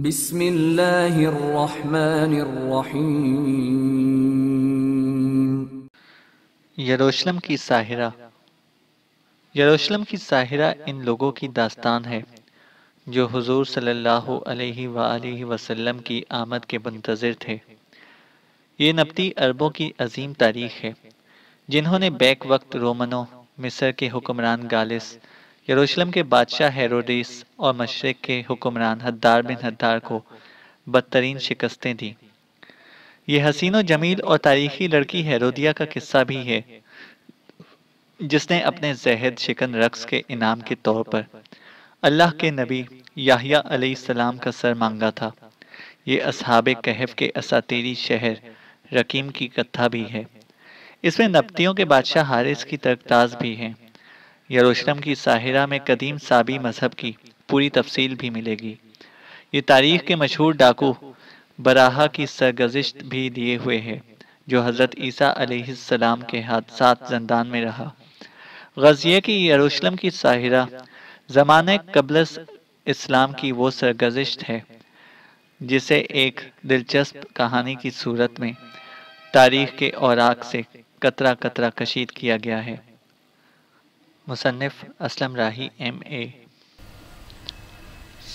بسم اللہ الرحمن الرحیم۔ یروشلم کی ساحرہ۔ یروشلم کی ساحرہ ان لوگوں کی داستان ہے جو حضور صلی اللہ علیہ وآلہ وسلم کی آمد کے منتظر تھے۔ یہ نبطی عربوں کی عظیم تاریخ ہے جنہوں نے بیک وقت رومنوں، مصر کے حکمران گالس، یروشلم کے بادشاہ ہیروڈیس اور مشرق کے حکمران حدار بن حدار کو بدترین شکستیں دیں۔ یہ حسین و جمیل اور تاریخی لڑکی ہیرودیہ کا قصہ بھی ہے جس نے اپنے زہد شکن رقص کے انعام کے طور پر اللہ کے نبی یحییٰ علیہ السلام کا سر مانگا تھا۔ یہ اصحاب کہف کے اساطیری شہر رقیم کی کتھا بھی ہے۔ اس میں نبطیوں کے بادشاہ حارث کی ترکتاز بھی ہے۔ یروشلم کی ساحرہ میں قدیم سابی مذہب کی پوری تفصیل بھی ملے گی۔ یہ تاریخ کے مشہور ڈاکو براہا کی سرگزشت بھی دیے ہوئے ہے جو حضرت عیسیٰ علیہ السلام کے حادثات زندان میں رہا۔ غزیہ کی یروشلم کی ساحرہ زمانہ قبل اسلام کی وہ سرگزشت ہے جسے ایک دلچسپ کہانی کی صورت میں تاریخ کے اوراق سے قطرہ قطرہ کشید کیا گیا ہے۔ مصنف اسلم راہی M.A۔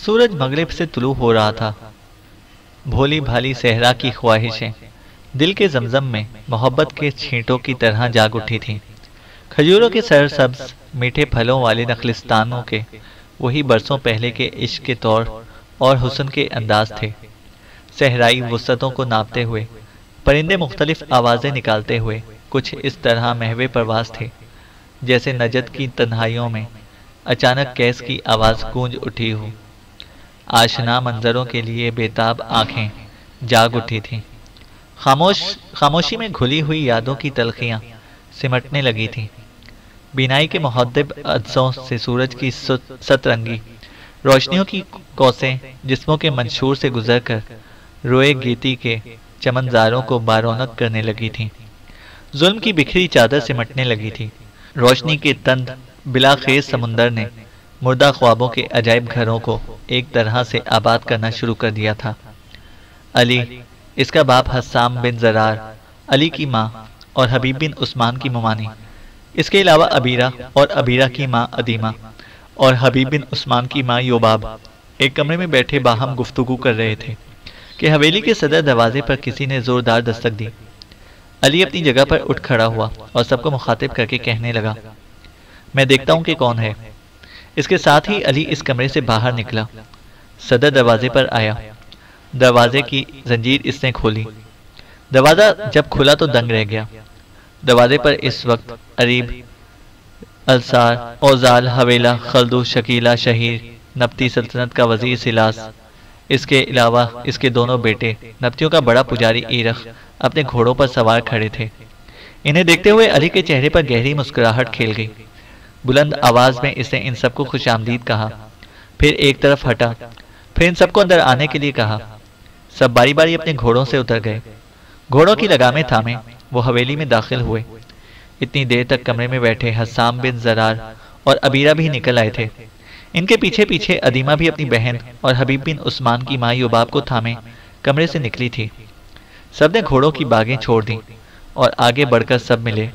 سورج مغرب سے طلوع ہو رہا تھا۔ بھولی بھالی صحرا کی خواہشیں دل کے زمزم میں محبت کے چھینٹوں کی طرح جاگ اٹھی تھیں۔ کھجوروں کے سرسبز میٹھے پھلوں والے نخلستانوں کے وہی برسوں پہلے کے عشق کے طور اور حسن کے انداز تھے۔ صحرائی وسعتوں کو ناپتے ہوئے پرندے مختلف آوازیں نکالتے ہوئے کچھ اس طرح محو پرواز تھے جیسے نجد کی تنہائیوں میں اچانک کیس کی آواز گونج اٹھی ہو۔ آشنا منظروں کے لیے بےتاب آنکھیں جاگ اٹھی تھیں۔ خاموشی میں گھلی ہوئی یادوں کی تلخیاں سمٹنے لگی تھیں۔ بینائی کے محدب عدسوں سے سورج کی سترنگی روشنیوں کی کوسیں جسموں کے منشور سے گزر کر روئے گیتی کے چمنزاروں کو بارونق کرنے لگی تھیں۔ ظلم کی بکھری چادر سمٹنے لگی تھی۔ روشنی کے تند بلا خیز سمندر نے مردہ خوابوں کے عجائب گھروں کو ایک طرح سے آباد کرنا شروع کر دیا تھا۔ علی، اس کا باپ حسام بن زرار، علی کی ماں اور حبیب بن عثمان کی ممانی، اس کے علاوہ عبیرہ اور عبیرہ کی ماں ادیمہ اور حبیب بن عثمان کی ماں یوباب ایک کمرے میں بیٹھے باہم گفتگو کر رہے تھے کہ حویلی کے صدر دروازے پر کسی نے زوردار دستک دی۔ علی اپنی جگہ پر اٹھ کھڑا ہوا اور سب کو مخاطب کر کے کہنے لگا، میں دیکھتا ہوں کہ کون ہے۔ اس کے ساتھ ہی علی اس کمرے سے باہر نکلا۔ صدر دروازے پر آیا۔ دروازے کی زنجیر اس نے کھولی۔ دروازہ جب کھلا تو دنگ رہ گیا۔ دروازے پر اس وقت عریب، السار، اوزال، حویلہ، خلدو، شکیلہ، شہیر، نبطی سلطنت کا وزیر سلاس، اس کے علاوہ اس کے دونوں بیٹے، نبطیوں کا بڑا پجاری ایرخ اپنے گھوڑوں پر سوار کھڑے تھے۔ انہیں دیکھتے ہوئے علی کے چہرے پر گہری مسکراہٹ کھیل گئی۔ بلند آواز میں اس نے ان سب کو خوش آمدید کہا، پھر ایک طرف ہٹا، پھر ان سب کو اندر آنے کے لیے کہا۔ سب باری باری اپنے گھوڑوں سے اتر گئے۔ گھوڑوں کی لگامیں تھامے وہ حویلی میں داخل ہوئے۔ اتنی دیر تک کمرے میں بیٹھے حسام بن زرار اور عبیرہ بھی نکل آئے تھے۔ ان کے پیچھے پیچھے ادیمہ بھی اپنی بہن اور حبیب بن عثمان کی ماں یوباب کو تھامے کمرے سے نکلی تھی۔ سب نے گھوڑوں کی باگیں چھوڑ دیں اور آگے بڑھ کر سب ملے۔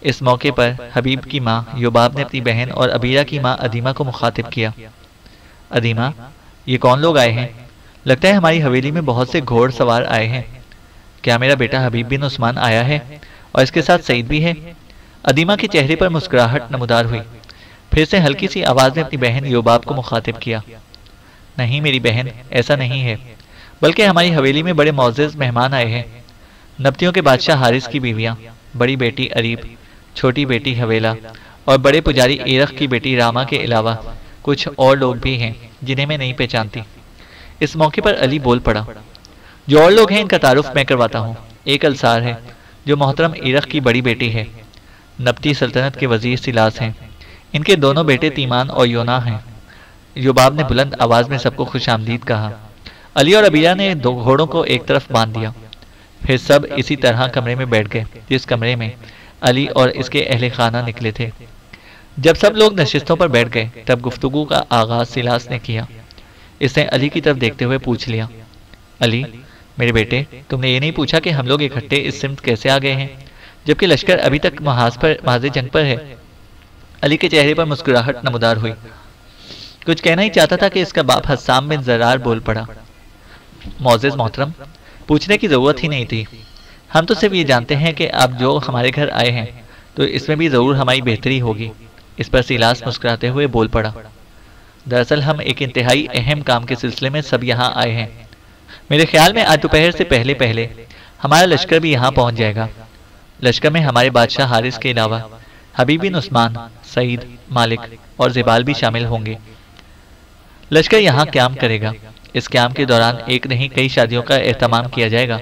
اس موقع پر حبیب کی ماں یوباب نے اپنی بہن اور عبیرہ کی ماں ادیمہ کو مخاطب کیا، ادیمہ، یہ کون لوگ آئے ہیں؟ لگتا ہے ہماری حویلی میں بہت سے گھوڑ سوار آئے ہیں۔ کیا میرا بیٹا حبیب بن عثمان آیا ہے اور اس کے ساتھ سعید بھی ہے؟ ادیمہ کے چہرے پر مسکراہٹ نمودار ہوئی۔ پھر سے ہلکی سی آواز میں اپنی بہن یوباب کو مخاطب کیا، نہیں میری بہن، ایسا نہیں ہے، بلکہ ہماری حویلی میں بڑے معزز مہمان آئے ہیں۔ نبطیوں کے بادشاہ حارث کی بیویاں، بڑی بیٹی عریب، چھوٹی بیٹی حویلہ اور بڑے پجاری ایرخ کی بیٹی راما کے علاوہ کچھ اور لوگ بھی ہیں جنہیں میں نہیں پہچانتی۔ اس موقع پر علی بول پڑا، جو اور لوگ ہیں ان کا تعارف میں کرواتا ہوں۔ ایک السار ہے جو محترم ایرخ کی بڑی بیٹی ہے، نبطی سلطنت کے وزیر سلاس ہیں۔ ان کے دونوں بیٹے تیمان اور یونا ہیں۔ یوباب نے بلند آواز میں سب کو خوش آمدید کہا۔ علی اور عبیرہ نے دو گھوڑوں کو ایک طرف باندھ دیا۔ پھر سب اسی طرح کمرے میں بیٹھ گئے جس کمرے میں علی اور اس کے اہل خانہ نکلے تھے۔ جب سب لوگ نشستوں پر بیٹھ گئے تب گفتگو کا آغاز سلاس نے کیا۔ اس نے علی کی طرف دیکھتے ہوئے پوچھ لیا، علی میرے بیٹے، تم نے یہ نہیں پوچھا کہ ہم لوگ اکٹھے اس سمت کیسے آ گئے ہیں جبکہ لشکر ابھی تک محاذ جنگ پر ہے؟ علی کے چہرے پر مسکراہٹ نمودار ہوئی۔ کچھ کہنا ہی چاہتا تھا کہ اس کا باپ حسام بن زرار بول پڑا، معزز محترم، پوچھنے کی ضرورت ہی نہیں تھی، ہم تو صرف یہ جانتے ہیں کہ آپ جو ہمارے گھر آئے ہیں تو اس میں بھی ضرور ہماری بہتری ہوگی۔ اس پر سیلاس مسکراتے ہوئے بول پڑا، دراصل ہم ایک انتہائی اہم کام کے سلسلے میں سب یہاں آئے ہیں۔ میرے خیال میں آج دوپہر سے پہلے ہمارا لشکر بھی یہاں پہنچ جائے گا۔ لشکر میں ہمارے بادشاہ حارث کے علاوہ حبیب بن عثمان، سعید، مالک اور زبال بھی شامل ہوں گے۔ لشکر یہاں قیام کرے گا۔ اس قیام کے دوران ایک نہیں کئی شادیوں کا اہتمام کیا جائے گا،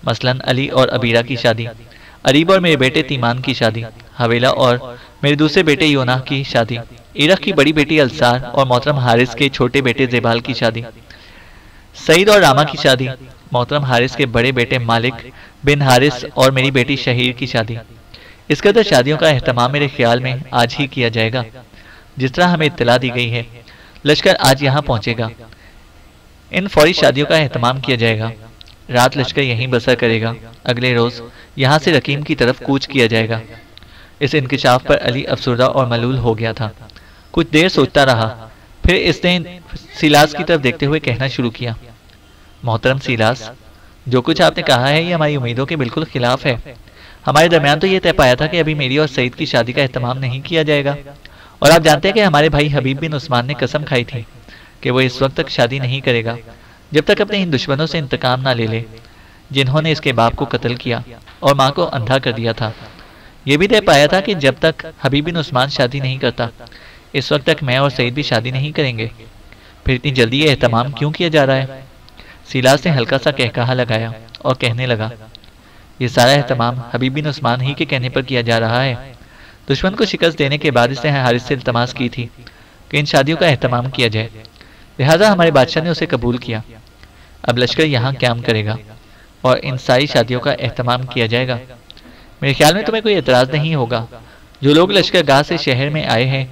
مثلاً علی اور عبیرہ کی شادی، عریب اور میرے بیٹے تیمان کی شادی، حویلہ اور میرے دوسرے بیٹے یونا کی شادی، عرق کی بڑی بیٹی السار اور محترم حارث کے چھوٹے بیٹے زبال کی شادی، سعید اور راما کی شادی، محترم حارث کے بڑے بیٹے مالک بن حارث اور میری بیٹی شہیر کی شادی۔ اس قدر شادیوں کا اہتمام میرے خیال میں آج ہی کیا جائے گا۔ جس طرح ہمیں اطلاع دی گئی ہے لشکر آج یہاں پہنچے گا، ان فوری شادیوں کا اہتمام کیا جائے گا۔ رات لشکر یہیں بسر کرے گا، اگلے روز یہاں سے رقیم کی طرف کوچ کیا جائے گا۔ اس انکشاف پر علی افسردہ اور ملول ہو گیا تھا۔ کچھ دیر سوچتا رہا، پھر اس نے سیلاس کی طرف دیکھتے ہوئے کہنا شروع کیا، محترم سیلاس، جو کچھ آپ نے کہا ہے یہ ہماری امیدوں کے بالکل خلاف ہے۔ ہمارے درمیان تو یہ طے پایا تھا کہ ابھی میری اور سعید کی شادی کا اہتمام نہیں کیا جائے گا، اور آپ جانتے ہیں کہ ہمارے بھائی حبیب بن عثمان نے قسم کھائی تھی کہ وہ اس وقت تک شادی نہیں کرے گا جب تک اپنے ان دشمنوں سے انتقام نہ لے لے جنہوں نے اس کے باپ کو قتل کیا اور ماں کو اندھا کر دیا تھا۔ یہ بھی طے پایا تھا کہ جب تک حبیب بن عثمان شادی نہیں کرتا اس وقت تک میں اور سعید بھی شادی نہیں کریں گے۔ پھر اتنی جلدی یہ اہتمام کیوں کیا جا رہا ہے؟ سیلاس نے ہلکا سا کہکہا لگایا اور کہنے لگا، یہ سارا اہتمام حبیب بن عثمان ہی کے کہنے پر کیا جا رہا ہے۔ دشمن کو شکست دینے کے بعد اس نے حارث سے التماس کی تھی کہ ان شادیوں کا اہتمام کیا جائے، لہٰذا ہمارے بادشاہ نے اسے قبول کیا۔ اب لشکر یہاں قیام کرے گا اور ان ساری شادیوں کا اہتمام کیا جائے گا۔ میرے خیال میں تمہیں کوئی اعتراض نہیں ہوگا۔ جو لوگ لشکر گاہ سے شہر میں آئے ہیں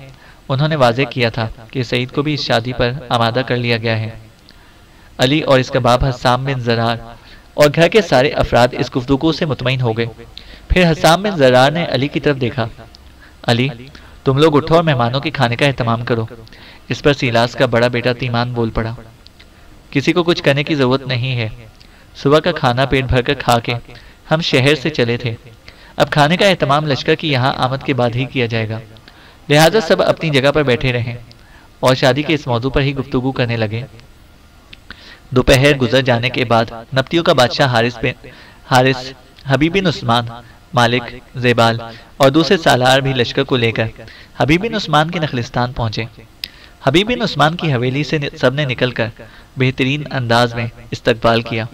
انہوں نے واضح کیا تھا کہ سعید کو بھی اس شادی پر آمادہ کر لیا گیا ہے۔ علی اور اس کا باپ حسام بن زرار اور گھر کے سارے افراد اس گفتگو سے مطمئن ہو گئے۔ پھر حسام بن زرار نے علی کی طرف دیکھا، علی تم لوگ اٹھو اور مہمانوں کے کھانے کا اہتمام کرو۔ اس پر سیلاس کا بڑا بیٹا تیمان بول پڑا، کسی کو کچھ کرنے کی ضرورت نہیں ہے، صبح کا کھانا پیٹ بھر کر کھا کے ہم شہر سے چلے تھے، اب کھانے کا اہتمام لشکر کی یہاں آمد کے بعد ہی کیا جائے گا، لہٰذا سب اپنی جگہ پر بیٹھے رہیں اور شادی کے اس موضوع پر ہی گفتگو کرنے لگے۔ دوپہر گزر جانے کے بعد نبطیوں کا بادشاہ حارث، حبیب بن عثمان، مالک، زیبال اور دوسرے سالار بھی لشکر کو لے کر حبیب بن عثمان کے نخلستان پہنچے۔ حبیب بن عثمان کی حویلی سے سب نے نکل کر بہترین انداز میں استقبال کیا۔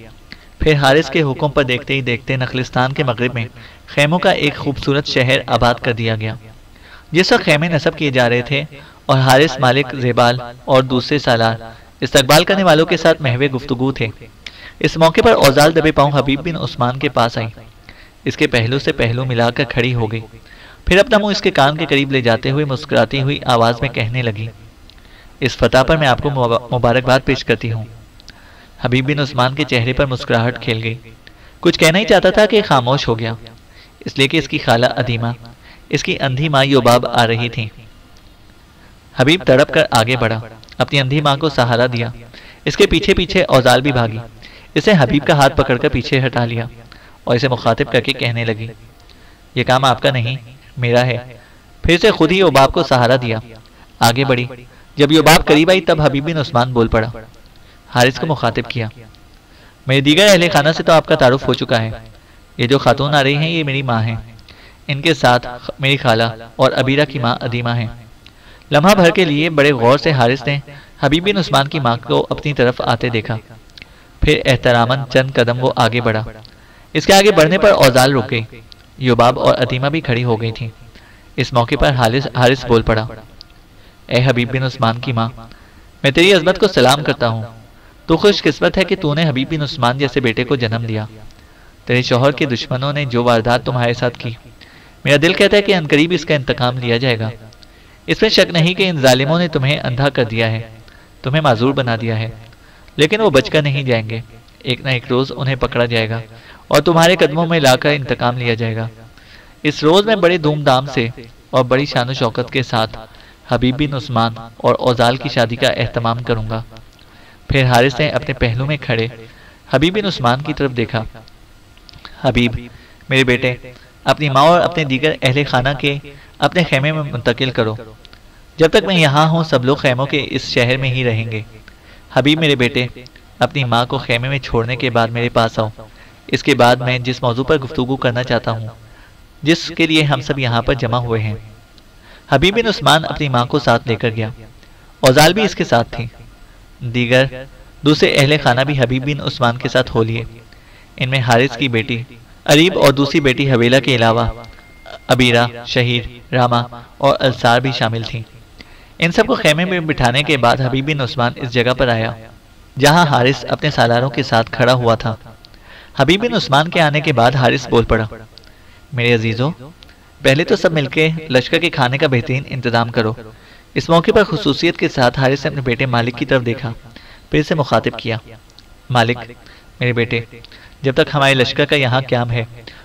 پھر حارث کے حکم پر دیکھتے ہی دیکھتے نخلستان کے مغرب میں خیموں کا ایک خوبصورت شہر آباد کر دیا گیا۔ جس وقت خیمے نصب کیے جا رہے تھے اور حارث، مالک، زیبال اور دوسرے سالار استقبال کرنے والوں کے ساتھ محو گفتگو تھے، اس موقع پر اوزال دبے پاؤں حبیب بن عثمان کے پاس آئی، اس کے پہلو سے پہلو ملا کر کھڑی ہو گئی، پھر اپنا منہ اس کے کان کے قریب لے جاتے ہوئے مسکراتی ہوئی آواز میں کہنے لگی، اس فتح پر میں آپ کو مبارکباد پیش کرتی ہوں۔ حبیب بن عثمان کے چہرے پر مسکراہٹ کھیل گئی، کچھ کہنا ہی چاہتا تھا کہ خاموش ہو گیا، اس لیے کہ اس کی خالہ ادیمہ، اس کی اندھی ماں یوباب آ رہی تھی۔ حبیب تڑپ کر آگے بڑھا، اپنی اندھی ماں کو سہارا دیا، اس کے پیچھے پیچھے اوزال بھی بھاگی، اس نے حبیب کا ہاتھ پکڑ کر پیچھے ہٹا لیا اور اسے مخاطب کر کے کہنے لگی، یہ کام آپ کا نہیں میرا ہے۔ پھر اسے خود ہی یوباب کو سہارا دیا، آگے بڑھی، جب یوباب قریب آئی تب حبیب بن عثمان بول پڑا، حارث کو مخاطب کیا، میرے دیگر اہل خانہ سے تو آپ کا تعارف ہو چکا ہے، یہ جو خاتون آ رہی ہیں یہ میری ماں ہیں، ان کے ساتھ میری خالہ اور عبیرہ کی ماں ادیمہ ہیں۔ لمحہ بھر کے لیے بڑے غور سے حارث نے حبیب بن عثمان کی ماں کو اپنی طرف آتے دیکھا، پھر احتراماً چند قدم وہ آگے بڑھا، اس کے آگے بڑھنے پر اوزال رک گئی، یوباب اور ادیمہ بھی کھڑی ہو گئی تھیں۔ اس موقع پر حارث بول پڑا، اے حبیب بن عثمان کی ماں، میں تیری عظمت کو سلام کرتا ہوں، تو خوش قسمت ہے کہ تو نے حبیب بن عثمان جیسے بیٹے کو جنم دیا۔ تیرے شوہر کے دشمنوں نے جو واردات تمہارے ساتھ کی، میرا دل کہتا ہے کہ عنقریب اس کا انتقام لیا جائے گا۔ اس میں شک نہیں کہ ان ظالموں نے تمہیں اندھا کر دیا ہے، تمہیں معذور بنا دیا ہے، لیکن وہ بچ کر نہیں جائیں گے۔ ایک نہ ایک روز انہیں پکڑا جائے گا اور تمہارے قدموں میں لا کر انتقام لیا جائے گا۔ اس روز میں بڑے دھوم دھام سے اور بڑی شان و شوکت کے ساتھ حبیب بن عثمان اور اوزال کی شادی کا اہتمام کروں گا۔ پھر حارث نے اپنے پہلو میں کھڑے حبیب بن عثمان کی طرف دیکھا۔ حبیب، میرے بیٹے، اپنی ماں اور اپنے دیگر اہل خانہ کے اپنے خیمے میں منتقل کرو۔ جب تک میں یہاں ہوں سب لوگ خیموں کے اس شہر میں ہی رہیں گے۔ حبیب میرے بیٹے، اپنی ماں کو خیمے میں چھوڑنے کے بعد میرے پاس آؤ۔ اس کے بعد میں جس موضوع پر گفتگو کرنا چاہتا ہوں، جس کے لیے ہم سب یہاں پر جمع ہوئے ہیں۔ حبیب بن عثمان اپنی ماں کو ساتھ لے کر گیا۔ اوزال بھی اس کے ساتھ تھی۔ دوسرے اہل خانہ بھی حبیب بن عثمان کے ساتھ ہو لیے۔ ان میں حارث کی بیٹی عریب اور دوسری بیٹی حویلہ کے علاوہ عبیرہ، شہیر، راما اور السار بھی شامل تھیں۔ ان سب کو خیمے میں بٹھانے کے بعد حبیب بن عثمان اس جگہ پر آیا جہاں حارث اپنے سالاروں کے ساتھ کھڑا ہوا تھا۔ حبیب بن عثمان کے آنے کے بعد حارث بول پڑا، میرے عزیزو، پہلے تو سب مل کے لشکر کے کھانے کا بہترین انتظام کرو۔ اس موقع پر خصوصیت کے ساتھ حارث نے اپنے بیٹے مالک کی طرف دیکھا، پھر اسے مخاطب کیا، مالک، میرے بیٹے، جب تک ہمارے لشکر کا یہاں قیام ہے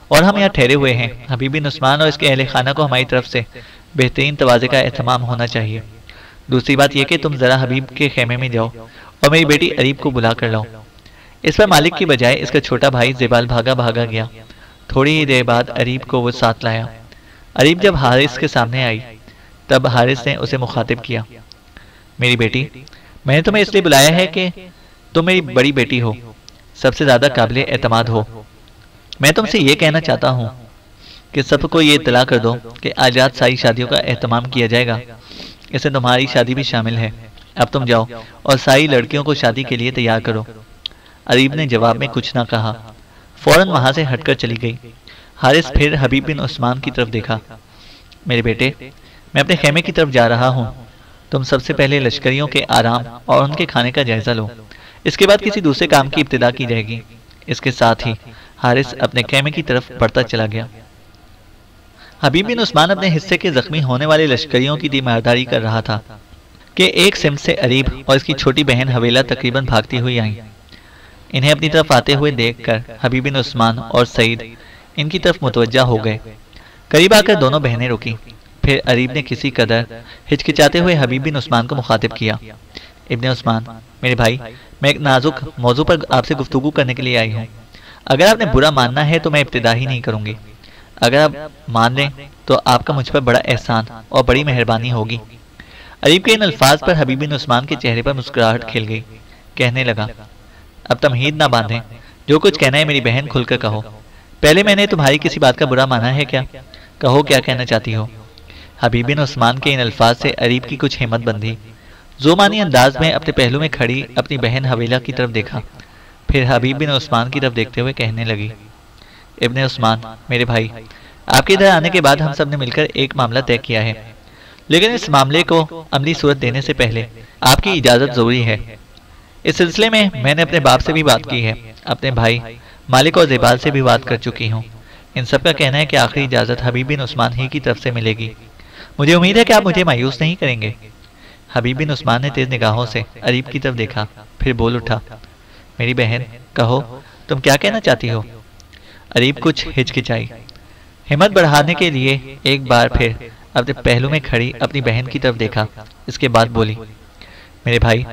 اور ہم یہاں ٹھہرے ہوئے ہیں، حبیب بن عثمان اور اس کے اہل خانہ کو ہماری طرف سے بہترین تواضع کا اہتمام ہونا چاہیے۔ دوسری بات یہ کہ تم ذرا حبیب کے خیمے میں جاؤ اور میری بیٹی عریب کو بلا کر لاؤ۔ اس پر مالک کی بجائے اس کا چھوٹا بھائی زبال بھاگا گیا۔ تھوڑی ہی دیر بعد عریب کو وہ ساتھ لایا۔ عریب جب حارث کے سامنے آئی تب حارث نے اسے مخاطب کیا، میری بیٹی، میں نے تمہیں اس لیے بلایا ہے کہ تم میری بڑی بیٹی ہو، سب سے زیادہ قابل اعتماد ہو۔ میں تم سے یہ کہنا چاہتا ہوں کہ سب کو یہ اطلاع کر دو کہ آج رات ساری شادیوں کا اہتمام کیا جائے گا، اس میں تمہاری شادی بھی شامل ہے۔ اب تم جاؤ اور ساری لڑکیوں کو شادی کے لیے تیار کرو۔ عریب نے جواب میں کچھ نہ کہا، فوراً وہاں سے ہٹ کر چلی گئی۔ حارث پھر حبیب بن عثمان کی طرف دیکھا، میرے بیٹے، میں اپنے خیمے کی طرف جا رہا ہوں، تم سب سے پہلے لشکریوں کے آرام اور ان کے کھانے کا جائزہ لو، اس کے بعد کسی دوسرے کام کی ابتدا کی جائے گی۔ اس کے ساتھ ہی حارث اپنے خیمے کی طرف بڑھتا چلا گیا۔ حبیب بن عثمان اپنے حصے کے زخمی ہونے والے لشکریوں کی تیمارداری کر رہا تھا کہ ایک سمت سے عریب اور اس کی چھوٹی بہن حویلہ تقریباً بھاگتی ہوئی آئیں۔ انہیں اپنی طرف آتے ہوئے دیکھ کر حبیب بن عثمان اور سعید ان کی طرف متوجہ ہو گئے۔ قریب آ کر دونوں بہنیں رکی۔ پھر عریب نے کسی قدر ہچکچاتے ہوئے حبیب بن عثمان کو مخاطب کیا، ابن عثمان، میرے بھائی، میں ایک نازک موضوع پر آپ سے گفتگو کرنے کے لیے آئی ہوں۔ اگر آپ نے برا ماننا ہے تو میں ابتدا ہی نہیں کروں گی، اگر آپ مان لیں تو آپ کا مجھ پر بڑا احسان اور بڑی مہربانی ہوگی۔ عریب کے ان الفاظ پر حبیب بن عثمان کے چہرے پر مسکراہٹ کھل گئی۔ کہنے لگا، اب تمہید نہ باندھیں، جو کچھ کہنا ہے میری بہن کھل کر کہو۔ پہلے میں نے تمہاری کسی بات کا برا مانا ہے کیا؟ کہو کیا کہنا چاہتی ہو۔ حبیب بن عثمان کے ان الفاظ سے عریب کی کچھ ہمت بندھی۔ زومانی انداز میں اپنے پہلو میں کھڑی اپنی بہن حویلہ کی طرف دیکھا، پھر حبیب بن عثمان کی طرف دیکھتے ہوئے کہنے لگی، ابن عثمان، میرے بھائی، آپ کے ادھر آنے کے بعد ہم سب نے مل کر ایک معاملہ طے کیا ہے، لیکن اس معاملے کو عملی صورت دینے سے پہلے آپ کی اجازت ضروری ہے۔ اس سلسلے میں نے اپنے باپ سے بھی بات کی ہے، اپنے بھائی مالک اور زبال سے بھی بات کر چکی ہوں۔ ان سب کا کہنا ہے کہ آخری اجازت حبیب بن عثمان ہی کی طرف سے ملے گی۔ مجھے امید ہے کہ آپ مجھے مایوس نہیں کریں گے۔ حبیب بن عثمان نے تیز نگاہوں سے عریب کی طرف دیکھا، پھر بول اٹھا، میری بہن، کہو تم کیا کہنا چاہتی ہو۔ عریب کچھ ہچکچائی، ہمت بڑھانے کے لیے ایک بار پھر اپنے پہلو میں کھڑی اپنی بہن کی طرف دیکھا، اس کے بعد بولی، میرے بھائی،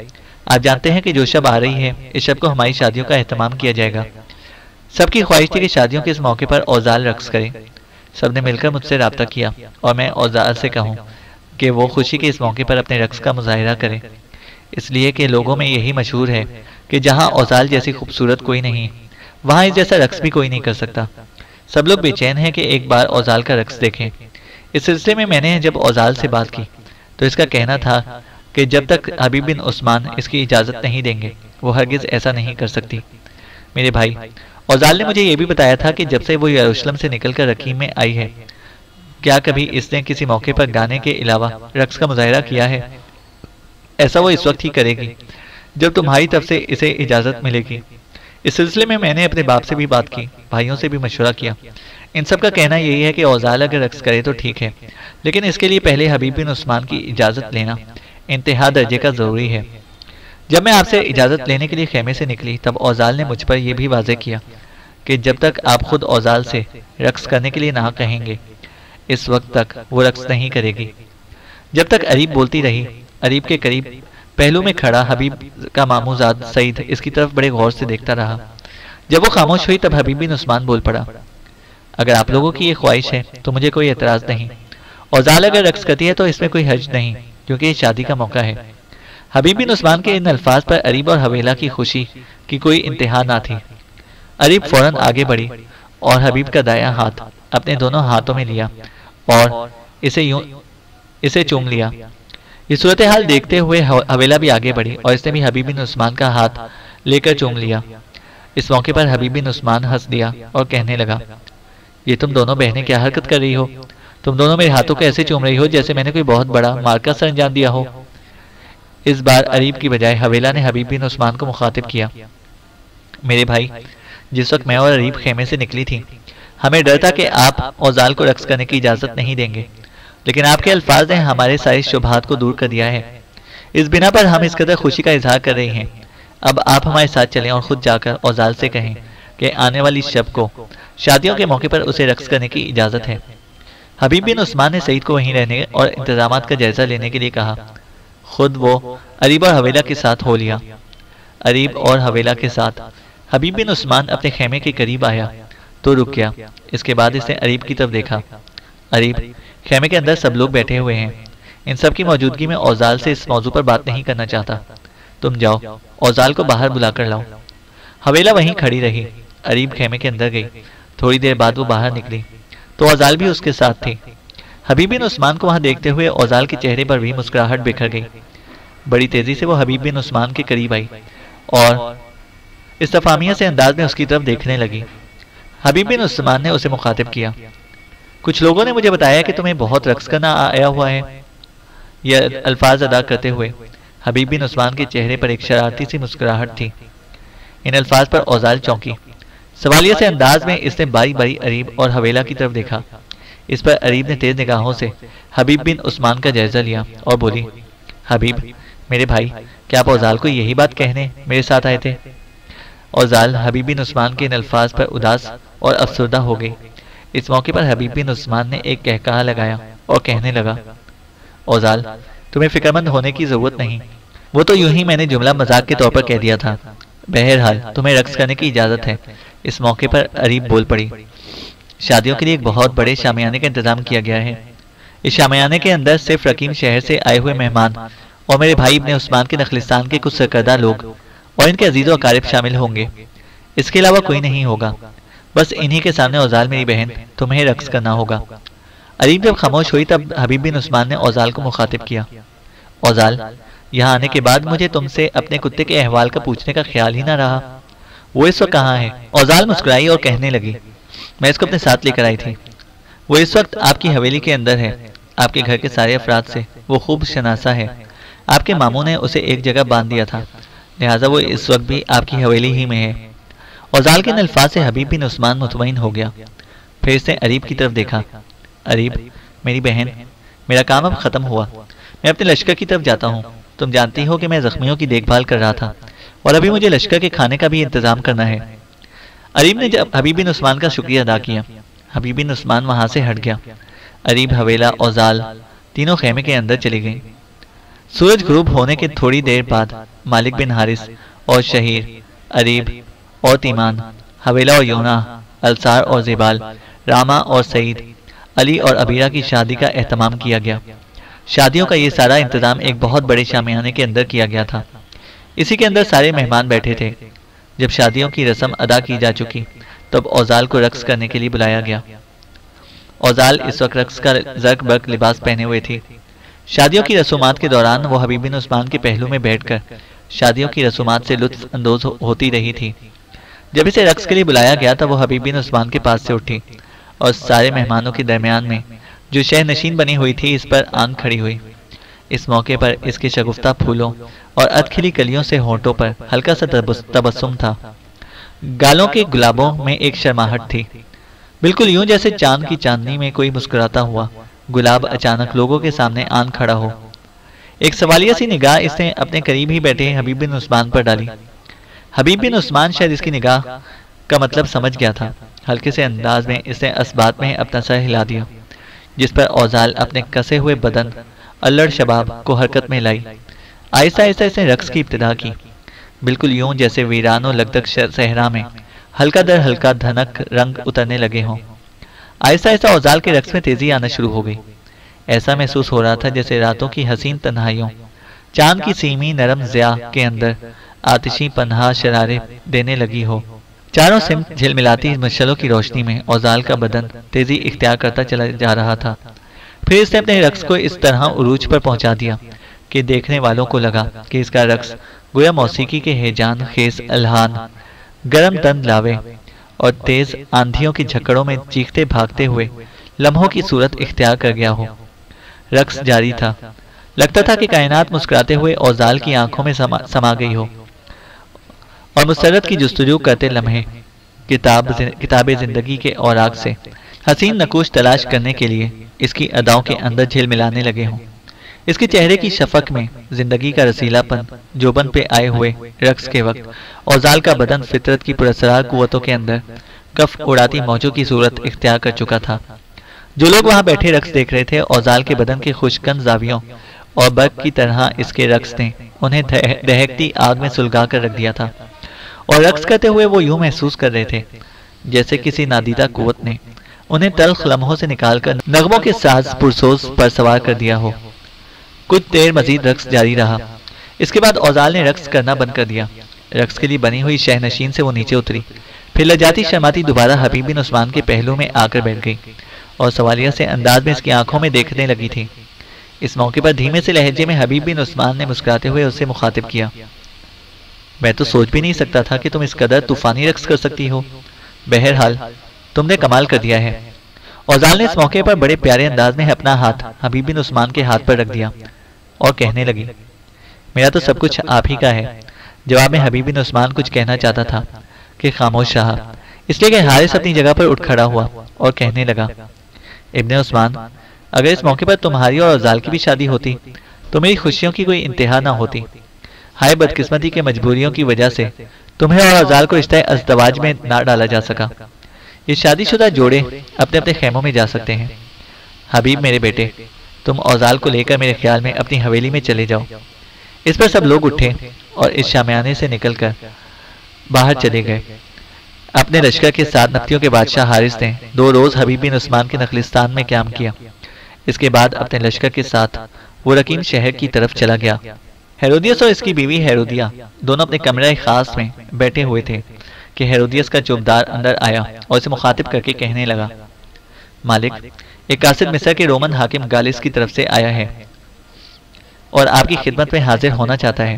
آپ جانتے ہیں کہ جو شب آ رہی ہے اس شب کو ہماری شادیوں کا اہتمام کیا جائے گا۔ سب کی خواہش تھی کہ شادیوں کے اس موقع پر اوزال رقص کرے۔ سب نے مل کر مجھ سے رابطہ کیا اور میں اوزال سے کہوں کہ وہ خوشی کے اس موقع پر اپنے رقص کا مظاہرہ کرے، اس لیے کہ لوگوں میں یہی مشہور ہے کہ جہاں اوزال جیسی خوبصورت کوئی نہیں، وہاں اس جیسا رقص بھی کوئی نہیں کر سکتا۔ سب لوگ بے چین ہیں کہ ایک بار اوزال کا رقص دیکھیں۔ اس سلسلے میں نے جب اوزال سے بات کی تو اس کا کہنا تھا کہ جب تک حبیب بن عثمان اس کی اجازت نہیں دیں گے وہ ہرگز ایسا نہیں کر سکتی۔ میرے بھائی، اوزال نے مجھے یہ بھی بتایا تھا کہ جب سے وہ یروشلم سے نکل کر رقیم میں آئی ہے، کیا کبھی اس نے کسی موقع پر گانے کے علاوہ رقص کا مظاہرہ کیا ہے؟ ایسا وہ اس وقت ہی کرے گی جب تمہاری طرف سے اسے اجازت ملے گی۔ اس سلسلے میں نے اپنے باپ سے بھی بات کی، بھائیوں سے بھی مشورہ کیا۔ ان سب کا کہنا یہی ہے کہ اوزال اگر رقص کرے تو ٹھیک ہے، لیکن اس کے لیے پہلے حبیب بن عثمان کی اجازت لینا انتہا درجے کا ضروری ہے۔ جب میں آپ سے اجازت لینے کے لیے خیمے سے نکلی تب اوزال نے مجھ پر یہ بھی واضح کیا کہ جب تک آپ خود اوزال سے رقص کرنے کے لیے نہ کہیں گے اس وقت تک وہ رقص نہیں کرے گی۔ جب تک اریب بولتی رہی، اریب کے قریب پہلو میں کھڑا حبیب کا ماموزاد سعید اس کی طرف بڑے غور سے دیکھتا رہا۔ جب وہ خاموش ہوئی تب حبیب بن عثمان بول پڑا، اگر آپ لوگوں کی یہ خواہش ہے تو مجھے کوئی اعتراض نہیں۔ اوزال اگر رقص کرتی ہے تو اس میں کوئی حرج نہیں، کیونکہ یہ شادی کا موقع ہے۔ حبیب بن عثمان کے ان الفاظ پر اریب اور حویلا کی خوشی کی کوئی انتہا نہ تھی۔ اریب فوراً آگے بڑھی اور حبیب کا دایاں ہاتھ اپنے دونوں ہاتھوں میں لیا اور اسے چوم لیا۔ یہ صورتحال دیکھتے ہوئے حویلا بھی آگے بڑھی اور اس نے بھی حبیب بن عثمان کا ہاتھ لے کر چوم لیا۔ اس موقع پر حبیب بن عثمان ہنس دیا اور کہنے لگا، یہ تم دونوں بہنیں کیا حرکت کر رہی ہو؟ تم دونوں میرے ہاتھوں کو ایسے چوم رہی ہو جیسے میں نے کوئی بہت بڑا مارکا سر انجام دیا ہو۔ اس بار اریب کی بجائے حویلا نے حبیب بن عثمان کو مخاطب کیا، میرے بھائی، جس وقت میں اور اریب خیمے سے نکلی تھی ہمیں ڈر تھا کہ آپ اوزال کو رقص کرنے کی اجازت نہیں دیں گے، لیکن آپ کے الفاظ نے ہمارے سارے شبہات کو دور کر دیا ہے۔ اس بنا پر ہم اس قدر خوشی کا اظہار کر رہی ہیں۔ اب آپ ہمارے ساتھ چلیں اور خود جا کر اوزال سے کہیں کہ آنے والی شب کو شادیوں کے موقع پر اسے رقص کرنے کی اجازت ہے۔ حبیب بن عثمان نے سعید کو وہیں رہنے اور انتظامات کا جائزہ لینے کے لیے کہا۔ خود وہ اریب اور حویلا کے ساتھ ہو لیا۔ اریب اور حویلا کے ساتھ حبیب بن عثمان اپنے خیمے کے قریب آیا تو رک گیا۔ اس کے بعد اس نے اریب کی طرف دیکھا۔ اریب، خیمے کے اندر سب لوگ بیٹھے ہوئے ہیں، ان سب کی موجودگی میں اوزال سے اس موضوع پر بات نہیں کرنا چاہتا، تم جاؤ اوزال کو باہر بلا کر لاؤ۔ حویلا وہیں کھڑی رہی۔ اریب خیمے کے اندر گئی۔ تھوڑی دیر بعد وہ باہر نکلی تو اوزال بھی اس کے ساتھ تھی۔ حبیب بن عثمان کو وہاں دیکھتے ہوئے اوزال کے چہرے پر بھی مسکراہٹ بکھر گئی۔ بڑی تیزی سے وہ حبیب بن عثمان کے قریب آئی اور استفہامیہ سے انداز میں اس کی طرف دیکھنے لگی۔ حبیب بن عثمان نے اسے مخاطب کیا، کچھ لوگوں نے مجھے بتایا کہ تمہیں بہت رقص کرنا آیا ہوا ہے۔ یہ الفاظ ادا کرتے ہوئے حبیب بن عثمان کے چہرے پر ایک شرارتی سی مسکراہٹ تھی۔ ان الفاظ پر اوزال چونکی۔ سوالیہ سے انداز میں اس نے باری باری اریب اور حویلا کی طرف دیکھا۔ اس پر اریب نے تیز نگاہوں سے حبیب بن عثمان کا جائزہ لیا اور بولی، حبیب میرے بھائی، کیا آپ اوزال کو یہی بات کہنے میرے ساتھ آئے تھے؟ اوزال حبیب بن عثمان کے ان الفاظ پر اداس اور افسردہ ہو گئی۔ اس موقع پر حبیب بن عثمان نے ایک کہکہا لگایا اور کہنے لگا، اوزال تمہیں فکر مند ہونے کی ضرورت نہیں، وہ تو یوں ہی میں نے جملہ مذاق کے طور پر کہہ دیا تھا۔ بہرحال تمہیں رقص کرنے کی اجازت ہے۔ اس موقع پر اریب بول پڑی، شادیوں کے لیے ایک بہت بڑے شامیانے کا انتظام کیا گیا ہے۔ اس شامیانے کے اندر صرف رقیم شہر سے آئے ہوئے مہمان اور میرے بھائی ابن عثمان کے نخلستان کے کچھ سرکردہ لوگ اور ان کے عزیز و اقارب شامل ہوں گے، اس کے علاوہ کوئی نہیں ہوگا۔ بس انہی کے سامنے اوزال میری بہن تمہیں رقص کرنا ہوگا۔ اریب جب خاموش ہوئی تب حبیب بن عثمان نے اوزال کو مخاطب کیا، اوزال یہاں آنے کے بعد مجھے تم سے اپنے کتے کے احوال کا پوچھنے کا خیال ہی نہ رہا، وہ اس وقت کہاں ہے؟ اوزال مسکرائی اور کہنے لگی، میں اس کو اپنے ساتھ لے کر آئی تھی، وہ اس وقت آپ کی حویلی کے اندر ہے، آپ کے گھر کے سارے افراد سے وہ خوب شناسا ہے، آپ کے ماموں نے اسے ایک جگہ باندھ دیا تھا، لہٰذا وہ اس وقت بھی آپ کی حویلی ہی میں ہے۔ اوزال کے ان الفاظ سے حبیب بن عثمان مطمئن ہو گیا۔ پھر اس نے اریب کی طرف دیکھا، اریب میری بہن، میرا کام اب ختم ہوا، میں اپنے لشکر کی طرف جاتا ہوں۔ تم جانتی ہو کہ میں زخمیوں کی دیکھ بھال کر رہا تھا اور ابھی مجھے لشکر کے کھانے کا بھی انتظام کرنا ہے۔ اریب نے جب حبیب بن عثمان کا شکریہ ادا کیا، حبیب بن عثمان وہاں سے ہٹ گیا۔ اریب، حویلا، اوزال تینوں خیمے کے اندر چلی گئیں۔ سورج غروب ہونے کے تھوڑی دیر بعد مالک بن حارث اور شہیر، اریب اور تیمان، حویلا اور یونا، السار اور زیبال، راما اور سعید، علی اور عبیرہ کی شادی کا اہتمام کیا گیا۔ شادیوں کا یہ سارا انتظام ایک بہت بڑے شامیانے کے اندر کیا گیا تھا۔ اسی کے اندر سارے مہمان بیٹھے تھے۔ جب شادیوں کی رسم ادا کی جا چکی تب اوزال کو رقص کرنے کے لیے بلایا گیا۔ اوزال اس وقت رقص کا زرق برق لباس پہنے ہوئے تھی۔ شادیوں کی رسومات کے دوران وہ حبیب بن عثمان کے پہلو میں بیٹھ کر شادیوں کی رسومات سے لطف اندوز ہوتی رہی تھی۔ جب اسے رقص کے لیے بلایا گیا تب وہ حبیب بن عثمان کے پاس سے اٹھی اور سارے مہمانوں کے درمیان میں جو شہ نشین بنی ہوئی تھی اس پر آن کھڑی ہوئی۔ اس موقع پر اس کے شگفتہ پھولوں اور ادکھلی کلیوں سے ہونٹوں پر ہلکا سا تبسم تھا، گالوں کے گلابوں میں ایک شرماہٹ تھی، بالکل یوں جیسے چاند کی چاندنی میں کوئی مسکراتا ہوا گلاب اچانک لوگوں کے سامنے آن کھڑا ہو۔ ایک سوالیہ سی نگاہ اس نے اپنے قریب ہی بیٹھے حبیب بن عثمان پر ڈالی۔ حبیب بن عثمان شاید اس کی نگاہ کا مطلب سمجھ گیا تھا۔ ہلکے سے انداز میں اس نے اسبات میں اپنا سر ہلا دیا، جس پر اوزال اپنے کسے ہوئے بدن الڑ شباب کو حرکت میں لائی۔ آہستہ آہستہ اس نے رقص کی ابتدا کی، بالکل یوں جیسے ویران و لگدگ صحرا میں ہلکا در ہلکا دھنک رنگ اترنے لگے ہوں۔ آہستہ آہستہ اوزال کے رقص میں تیزی آنا شروع ہو گئی۔ ایسا محسوس ہو رہا تھا جیسے راتوں کی حسین تنہائیوں، چاند کی سیمی نرم ضیاء کے اندر آتشی پنہا شرارے دینے لگی ہو۔ چاروں سمت جھلملاتی مشعلوں کی روشنی میں اوزال کا بدن تیزی اختیار کرتا چلا جا رہا تھا۔ پھر اس نے اپنے رقص کو اس طرح عروج پر پہنچا دیا کہ دیکھنے والوں کو لگا کہ اس کا رقص گویا موسیقی کے ہیجان خیز الہان، گرم تند لاوے اور تیز آندھیوں کی جھکڑوں میں چیختے بھاگتے ہوئے لمحوں کی صورت اختیار کر گیا ہو۔ رقص جاری تھا۔ لگتا تھا کہ کائنات مسکراتے ہوئے اوزال کی آنکھوں میں سما گئی ہو، اور مسرت کی جستجو کرتے لمحے کتاب زندگی کے اوراق سے حسین نقوش تلاش کرنے کے لیے اس کی اداؤں کے اندر جھلملانے لگے ہوں۔ اس کے چہرے کی شفق میں زندگی کا رسیلا پن جوبن پہ آئے ہوئے رقص کے وقت اوزال کا بدن فطرت کی پراسرار قوتوں کے اندر کف اڑاتی موجوں کی صورت اختیار کر چکا تھا۔ جو لوگ وہاں بیٹھے رقص دیکھ رہے تھے، اوزال کے بدن کے خشکن زاویوں اور برق کی طرح اس کے رقص نے انہیں دہکتی آگ میں سلگا کر رکھ دیا تھا، اور رقص کرتے ہوئے وہ یوں محسوس کر رہے تھے جیسے کسی نادیدہ قوت نے انہیں تلخ لمحوں سے نکال کر نغموں کے ساز پرسوز پر سوار کر دیا ہو۔ کچھ دیر مزید رقص جاری رہا۔ اس کے بعد اوزال نے رقص کرنا بند کر دیا۔ رقص کے لیے بنی ہوئی شہ نشین سے وہ نیچے اتری، پھر لجاتی شرماتی دوبارہ حبیب بن عثمان کے پہلو میں آ کر بیٹھ گئی اور سوالیہ سے انداز میں اس کی آنکھوں میں دیکھنے لگی تھی۔ اس موقع پر دھیمے سے لہجے میں حبیب بن عثمان نے مسکراتے ہوئے اسے مخاطب کیا، میں تو سوچ بھی نہیں سکتا تھا کہ تم اس قدر طوفانی رقص کر سکتی ہو۔ بہرحال تم نے کمال کر دیا ہے۔ اوزال نے اس موقع پر بڑے پیارے انداز میں اپنا ہاتھ حبیب بن عثمان کے ہاتھ پر رکھ دیا اور کہنے لگی، میرا تو سب کچھ آپ ہی کا ہے۔ جواب میں حبیب بن عثمان کچھ کہنا چاہتا تھا کہ خاموش رہا، اس لیے کہ حارث اپنی جگہ پر اٹھ کھڑا ہوا اور کہنے لگا، ابن عثمان، اگر اس موقع پر تمہاری اور اوزال کی بھی شادی ہوتی تو میری خوشیوں کی کوئی انتہا نہ ہوتی۔ ہائے بدقسمتی کے مجبوریوں کی وجہ سے تمہیں اور اوزال کو رشتہ ازدواج میں نہ ڈالا جا سکا۔ یہ شادی شدہ جوڑے اپنے اپنے خیموں میں جا سکتے ہیں۔ حبیب میرے بیٹے، تم اوزال کو لے کر میرے خیال میں اپنی حویلی میں چلے جاؤ۔ اس پر سب لوگ اٹھے اور اس شامیانے سے نکل کر باہر چلے گئے۔ اپنے لشکر کے ساتھ نبطیوں کے بادشاہ حارث نے 2 روز حبیب بن عثمان کے نخلستان میں قیام کیا۔ اس کے بعد اپنے لشکر کے ساتھ وہ رکین شہر کی طرف چلا گیا۔ ہیرودیس اور اس کی بیوی ہیرودیا دونوں اپنے کمرہ خاص میں بیٹھے ہوئے تھے کہ ہیرودیس کا چوبدار اندر آیا اور اسے مخاطب کر کے کہنے لگا، مالک، ایک قاصد مصر کے رومن حاکم گالس کی طرف سے آیا ہے اور آپ کی خدمت میں حاضر ہونا چاہتا ہے۔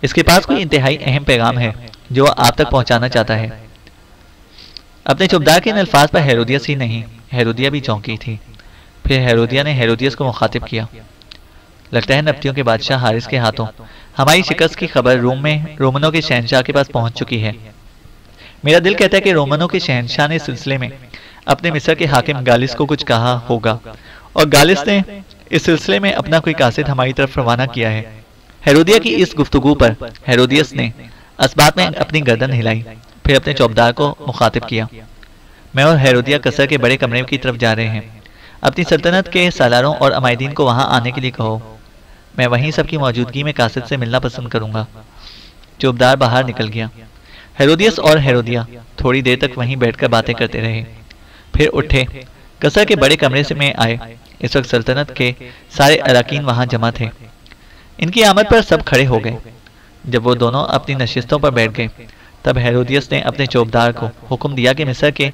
اس کے پاس کوئی انتہائی اہم پیغام ہے جو وہ آپ تک پہنچانا چاہتا ہے۔ اپنے چوبدار کے ان الفاظ پر ہیرودیس ہی نہیں، ہیرودیا بھی چونکی تھی۔ پھر ہیرودیا نے ہیرودیس کو مخاطب کیا، لگتا ہے نبطیوں کے بادشاہ حارث کے ہاتھوں ہماری شکست کی خبر روم میں رومنوں کے شہنشاہ کے پاس پہنچ چکی ہے۔ میرا دل کہتا ہے کہ رومنوں کے شہنشاہ نے اس سلسلے میں اپنے مصر کے حاکم گالس کو کچھ کہا ہوگا، اور گالس نے اس سلسلے میں اپنا کوئی قاصد ہماری طرف روانہ کیا ہے۔ ہیرودیا کی اس گفتگو پر ہیرودیس نے اسبات میں اپنی گردن ہلائی، پھر اپنے چوبدار کو مخاطب کیا، میں اور ہیرودیا قصر کے بڑے کمرے کی طرف جا رہے ہیں۔ اپنی سلطنت کے سالاروں اور عمائدین کو وہاں آنے کے لیے کہو، میں وہیں سب کی موجودگی میں قاصد سے ملنا پسند کروں گا۔ چوبدار باہر نکل گیا۔ ہیرودیس اور ہیرودیا تھوڑی دیر تک وہیں بیٹھ کر باتیں کرتے رہے، پھر اٹھے قصر کے بڑے کمرے سے میں آئے۔ اس وقت سلطنت کے سارے اراکین وہاں جمع تھے۔ ان کی آمد پر سب کھڑے ہو گئے۔ جب وہ دونوں اپنی نشستوں پر بیٹھ گئے تب ہیرودیس نے اپنے چوبدار کو حکم دیا کہ مصر کے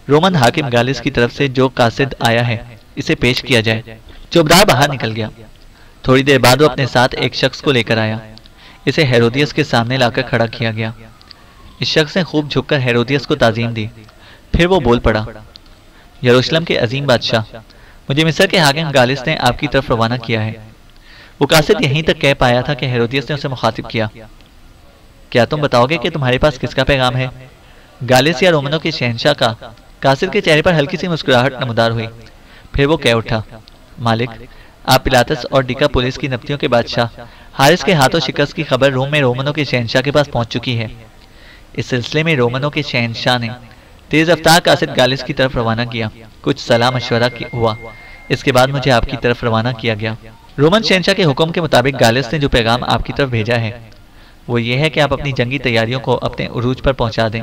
رومن حاکم گالس کی طرف سے جو قاصد آیا ہے اسے پیش کیا جائے۔ چوبدار باہر نکل گیا۔ تھوڑی دیر بعد وہ اپنے ساتھ ایک شخص کو لے کر آیا۔ اسے ہیرودیس کے سامنے لا کر کھڑا کیا گیا۔ اس شخص نے خوب جھک کر ہیرودیس کو تعظیم دی، پھر وہ بول پڑا، یروشلم کے عظیم بادشاہ، مجھے مصر کے حاکم گالس نے آپ کی طرف روانہ کیا ہے۔ وہ قاصد یہیں تک کہہ پایا تھا کہ ہیرودیس نے اسے مخاطب کیا، کیا تم بتاؤ گے کہ تمہارے پاس کس کا پیغام ہے؟ گالس یا رومنوں کے شہنشاہ کا؟ قاصد کے چہرے پر ہلکی سی مسکراہٹ نمودار ہوئی، پھر وہ کہہ اٹھا، مالک، آپ پلاطس اور ڈیکا پولیس کی نبطیوں کے بادشاہ حارث کے ہاتھوں شکست کی خبر روم میں رومنوں کے شہنشاہ کے پاس پہنچ چکی ہے۔ اس سلسلے میں رومنوں کے شہنشاہ نے تیز رفتار قاصد گالس کی طرف روانہ کیا۔ کچھ صلاح مشورہ ہوا، اس کے بعد مجھے آپ کی طرف روانہ کیا گیا۔ رومن شہنشاہ کے حکم کے مطابق گالس نے جو پیغام آپ کی طرف بھیجا ہے وہ یہ ہے کہ آپ اپنی جنگی تیاریوں کو اپنے عروج پر پہنچا دیں۔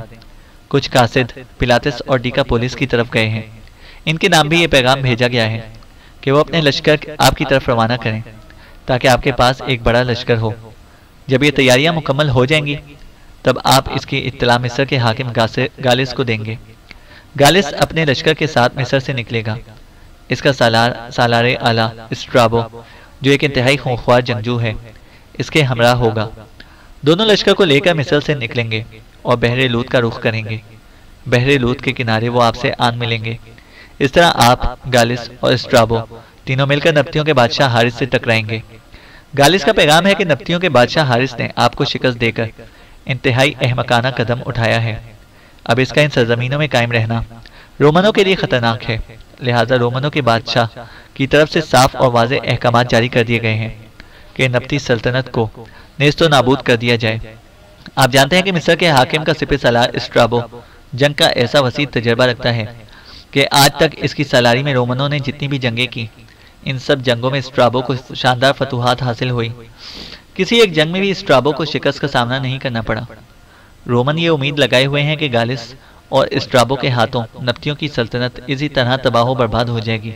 کچھ قاصد پلاطس اور ڈیکا پولیس کی طرف گئے ہیں، ان کے نام بھی یہ پیغام بھیجا گیا ہے کہ وہ اپنے لشکر آپ کی طرف روانہ کریں تاکہ آپ کے پاس ایک بڑا لشکر ہو۔ جب یہ تیاریاں مکمل ہو جائیں گی تب آپ اس کی اطلاع مصر کے حاکم گالس کو دیں گے۔ گالس اپنے لشکر کے ساتھ مصر سے نکلے گا۔ اس کا سالار اعلیٰ اسٹرابو جو ایک انتہائی خونخوار جنگجو ہے اس کے ہمراہ ہوگا۔ دونوں لشکر کو لے کر مصر سے نکلیں گے اور بحر لوط کا رخ کریں گے۔ بحر لوط کے کنارے وہ آپ سے آن ملیں گے۔ اس طرح آپ، گالس اور اسٹرابو تینوں مل کر نبطیوں کے بادشاہ حارث سے ٹکرائیں گے۔ گالس کا پیغام ہے کہ نبطیوں کے بادشاہ حارث نے آپ کو شکست دے کر انتہائی احمقانہ قدم اٹھایا ہے۔ اب اس کا ان سرزمینوں میں قائم رہنا رومنوں کے لیے خطرناک ہے، لہذا رومنوں کے بادشاہ کی طرف سے صاف اور واضح احکامات جاری کر دیے گئے ہیں کہ نبطی سلطنت کو نیست و نابود کر دیا جائے۔ آپ جانتے ہیں کہ مصر کے حاکم کا سپہ سالار اسٹرابو جنگ کا ایسا وسیع تجربہ رکھتا ہے کہ آج تک اس کی سالاری میں رومنوں نے جتنی بھی جنگیں کی ان سب جنگوں میں اسٹرابو کو شاندار فتوحات حاصل ہوئی۔ کسی ایک جنگ میں بھی اسٹرابو کو شکست کا سامنا نہیں کرنا پڑا۔ رومن یہ امید لگائے ہوئے ہیں کہ گالس اور اسٹرابو کے ہاتھوں نبطیوں کی سلطنت اسی طرح تباہ و برباد ہو جائے گی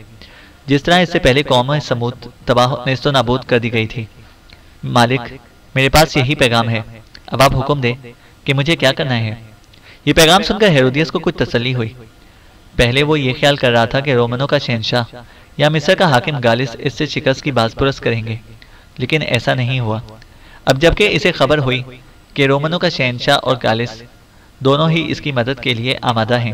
جس طرح اس سے پہلے قوم سمود نیست و نابود کر دی گئی تھی۔ مالک، میرے پاس یہی پیغام ہے، اب آپ حکم دیں کہ مجھے کیا کرنا ہے۔ یہ پیغام سن کر ہیرودیس کو کچھ تسلی ہوئی۔ پہلے وہ یہ خیال کر رہا تھا کہ رومنوں کا شہنشاہ یا مصر کا حاکم گالس اس سے شکست کی باز پرس کریں گے، لیکن ایسا نہیں ہوا۔ اب جبکہ اسے خبر ہوئی کہ رومنوں کا شہنشاہ اور گالس دونوں ہی اس کی مدد کے لیے آمادہ ہیں،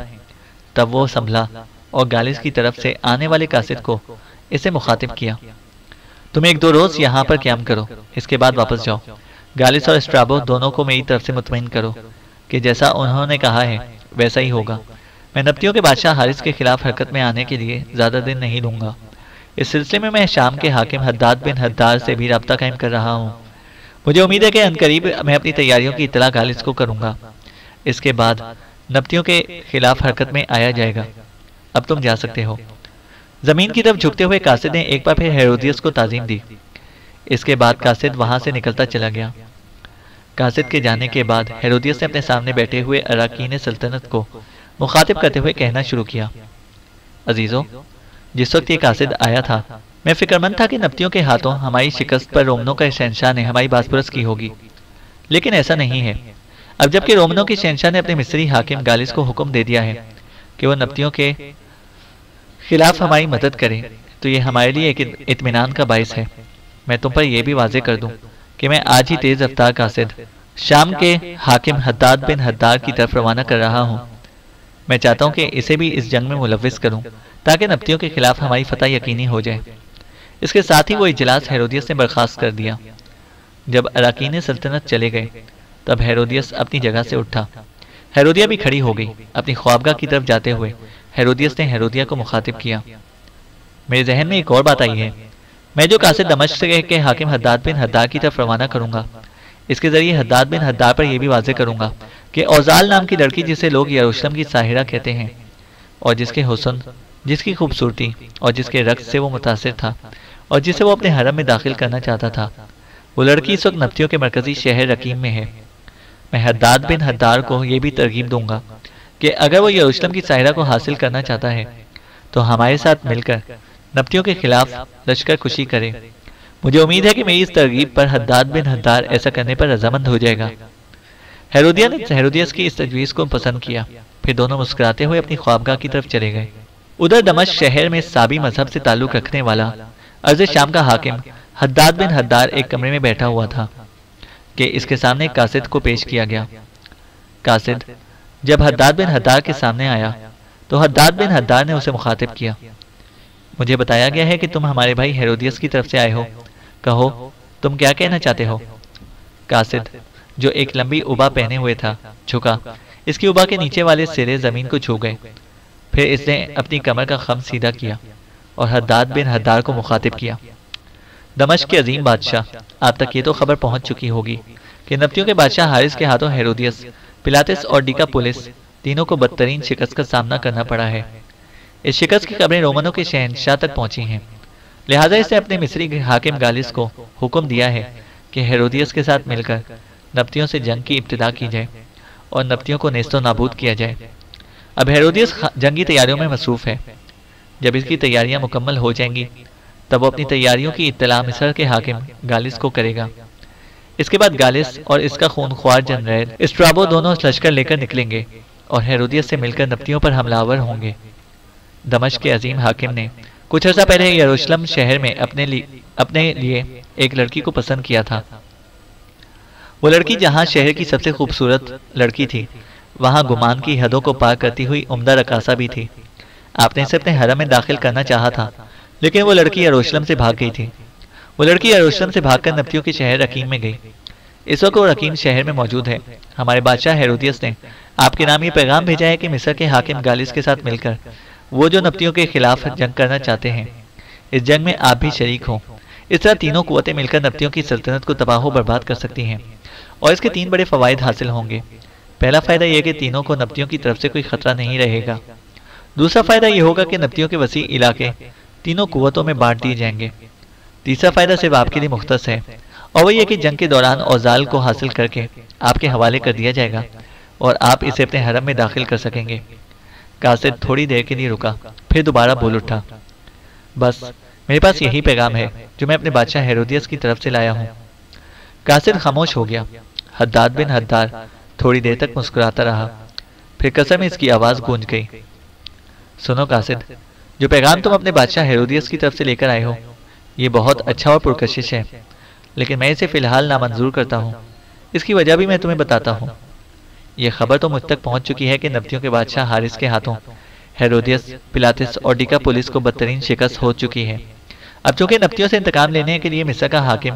تب وہ سنبھلا اور گالس کی طرف سے آنے والے قاصد کو اسے مخاطب کیا۔ تم 1-2 روز یہاں پر قیام کرو، اس کے بعد واپس جاؤ۔ گالس اور اسٹرابو دونوں کو میری طرف سے مطمئن کرو کہ جیسا انہوں نے کہا ہے ویسا ہی ہوگا۔ میں نبطیوں کے بادشاہ حارث کے خلاف حرکت میں آنے کے لیے زیادہ دن نہیں لوں گا۔ اس سلسلے میں میں شام کے حاکم حداد بن حدار سے بھی رابطہ قائم کر رہا ہوں۔ مجھے امید ہے کہ عنقریب میں اپنی تیاریوں کی اطلاع گالس کو کروں گا۔ اس کے بعد نبطیوں کے خلاف حرکت میں آیا جائے گا۔ اب تم جا سکتے ہو۔ زمین کی طرف جھکتے ہوئے قاصد نے ایک بار پھر ہیرودیس کو تعظیم دی۔ اس کے بعد قاصد وہاں سے نکلتا چلا گیا۔ قاصد کے جانے کے بعد ہیرودیس نے اپنے سامنے بیٹھے ہوئے اراکین سلطنت کو مخاطب کرتے ہوئے کہنا شروع کیا، عزیزو، جس وقت یہ قاصد آیا تھا میں فکر مند تھا کہ نبطیوں کے ہاتھوں ہماری شکست پر رومنوں کا شہنشاہ نے ہماری بازپرس کی ہوگی، لیکن ایسا نہیں ہے۔ اب جبکہ رومنوں کے شہنشاہ نے اپنے مصری حاکم گالس کو حکم دے دیا ہے کہ وہ نبطیوں کے خلاف ہماری مدد کرے تو یہ ہمارے لیے ایک اطمینان کا باعث ہے۔ میں تم پر یہ بھی واضح کر دوں کہ میں آج ہی تیز رفتار قاصد شام کے حاکم حداد بن حدار کی طرف روانہ کر رہا ہوں۔ میں چاہتا ہوں کہ اسے بھی اس جنگ میں ملوث کروں تاکہ نبطیوں کے خلاف ہماری فتح یقینی ہو جائے۔ اس کے ساتھ ہی وہ اجلاس ہیرودیس نے برخاست کر دیا۔ جب اراکین سلطنت چلے گئے تب ہیرودیس اپنی جگہ سے اٹھا۔ ہیرودیا بھی کھڑی ہو گئی۔ اپنی خوابگاہ کی طرف جاتے ہوئے ہیرودیس نے ہیرودیا کو مخاطب کیا، میرے ذہن میں ایک اور بات آئی ہے۔ میں جو قاصد دمشق سے کے حاکم حداد بن حدار کی طرف روانہ کروں گا، اس کے ذریعے حداد بن حدار پر یہ بھی واضح کروں گا کہ اوزال نام کی لڑکی جسے لوگ یروشلم کی ساحرہ کہتے ہیں اور جس کے حسن، جس کی خوبصورتی اور جس کے رقص سے وہ متاثر تھا اور جسے وہ اپنے حرم میں داخل کرنا چاہتا تھا، وہ لڑکی اس وقت نبطیوں کے مرکزی شہر رقیم میں ہے۔ میں حداد بن حدار کو یہ بھی ترغیب دوں گا کہ اگر وہ یروشلم کی ساحرہ کو حاصل کرنا چاہتا ہے تو ہمارے ساتھ مل کر نبطیوں کے خلاف لشکر کشی کرے۔ مجھے امید ہے کہ میری اس ترغیب پر حداد بن حدار ایسا کرنے پر رضامند ہو جائے گا۔ ہیرودیا نے ہیرودیس کی اس تجویز کو پسند کیا، پھر دونوں مسکراتے ہوئے اپنی خوابگاہ کی طرف چلے گئے۔ ادھر دمشق شہر میں سابی مذہب سے تعلق رکھنے والا ارض شام کا حاکم حداد بن حدار ایک کمرے میں بیٹھا ہوا تھا کہ اس کے سامنے ایک قاصد کو پیش کیا گیا۔ قاصد جب حداد بن حدار کے سامنے آیا تو حداد بن حدار نے اسے مخاطب کیا، مجھے بتایا گیا ہے کہ تم ہمارے بھائی ہیرودیس کی طرف سے آئے ہو، کہو تم کیا کہنا چاہتے ہو؟ قاصد جو ایک لمبی ابا پہنے ہوئے تھا جھکا، اس کی ابا کے نیچے والے سرے زمین کو چھو گئے، پھر اس نے اپنی کمر کا خم سیدھا کیا اور حداد بن حدار کو مخاطب کیا، دمشق کے عظیم بادشاہ، آپ تک یہ تو خبر پہنچ چکی ہوگی کہ نبطیوں کے بادشاہ حارث کے ہاتھوں ہیرودیس، پلاطس اور ڈیکا پولس تینوں کو بدترین شکست کا سامنا کرنا پڑا ہے۔ اس شکست کی خبریں رومنوں کے شہنشاہ تک پہنچی ہیں، لہٰذا اس نے اپنے مصری حاکم گالس کو حکم دیا ہے کہ ہیرودیس کے ساتھ مل کر نبطیوں سے جنگ کی ابتدا کی جائے اور نبطیوں کو نیست و نابود کیا جائے۔ اب ہیرودیس جنگی تیاریوں میں مصروف ہے۔ جب اس کی تیاریاں مکمل ہو جائیں گی تب وہ اپنی تیاریوں کی اطلاع مصر کے حاکم گالس کو کرے گا۔ اس کے بعد گالس اور اس کا خونخوار جنرل اسٹرابو دونوں لشکر لے کر نکلیں گے اور ہیرودیس سے مل کر نبطیوں پر حملہ آور ہوں گے۔ دمشق کے عظیم حاکم نے کچھ عرصہ پہلے یروشلم شہر میں اپنے لیے ایک لڑکی کو پسند کیا تھا۔ وہ لڑکی جہاں شہر کی سب سے خوبصورت لڑکی تھی، وہاں گمان کی حدوں کو پار کرتی ہوئی عمدہ رقاصہ بھی تھی۔ آپ نے اسے اپنے حرم میں داخل کرنا چاہا تھا، لیکن وہ لڑکی یروشلم سے بھاگ گئی تھی۔ وہ لڑکی یروشلم سے بھاگ کر نبطیوں کے شہر رقیم میں گئی۔ اس وقت وہ رقیم شہر میں موجود ہے۔ ہمارے بادشاہ ہیرودیس نے آپ کے نام یہ پیغام بھیجا ہے کہ مصر کے حاکم گالس کے ساتھ مل کر وہ جو نبطیوں کے خلاف جنگ کرنا چاہتے ہیں، اس جنگ میں آپ بھی شریک ہوں۔ اس طرح تینوں قوتیں مل کر نبطیوں کی سلطنت کو تباہ و برباد کر سکتی ہیں، اور اس کے تین بڑے فوائد حاصل ہوں گے۔ پہلا فائدہ یہ کہ تینوں کو نبطیوں کی طرف سے کوئی خطرہ نہیں رہے گا۔ دوسرا فائدہ یہ ہوگا کہ نبطیوں کے وسیع علاقے تینوں قوتوں میں بانٹ دیے جائیں گے۔ تیسرا فائدہ صرف آپ کے لیے مختص ہے، اور وہ یہ کہ جنگ کے دوران اوزال کو حاصل کر کے آپ کے حوالے کر دیا جائے گا اور آپ اسے اپنے حرم میں داخل کر سکیں گے۔ قاصد تھوڑی دیر کے لیے رکا، پھر دوبارہ بول اٹھا، بس میرے پاس یہی پیغام ہے جو میں اپنے بادشاہ ہیرودیس کی طرف سے لایا ہوں۔ قاصد خاموش ہو گیا۔ حداد بن حداد تھوڑی دیر تک مسکراتا رہا، پھر قصر میں اس کی آواز گونج گئی، سنو قاصد، جو پیغام تم اپنے بادشاہ ہیرودیس کی طرف سے لے کر آئے ہو یہ بہت اچھا اور پرکشش ہے، لیکن میں اسے فی الحال نامنظور کرتا ہوں۔ اس کی وجہ بھی میں تمہیں بتاتا ہوں۔ یہ خبر تو مجھ تک پہنچ چکی ہے کہ نبطیوں کے بادشاہ حارث کے ہاتھوں ہیرودیس، پلاطس اور ڈیکا پولس کو بدترین شکست ہو چکی ہے۔ اب چونکہ نبطیوں سے انتقام لینے کے لیے مصر کا حاکم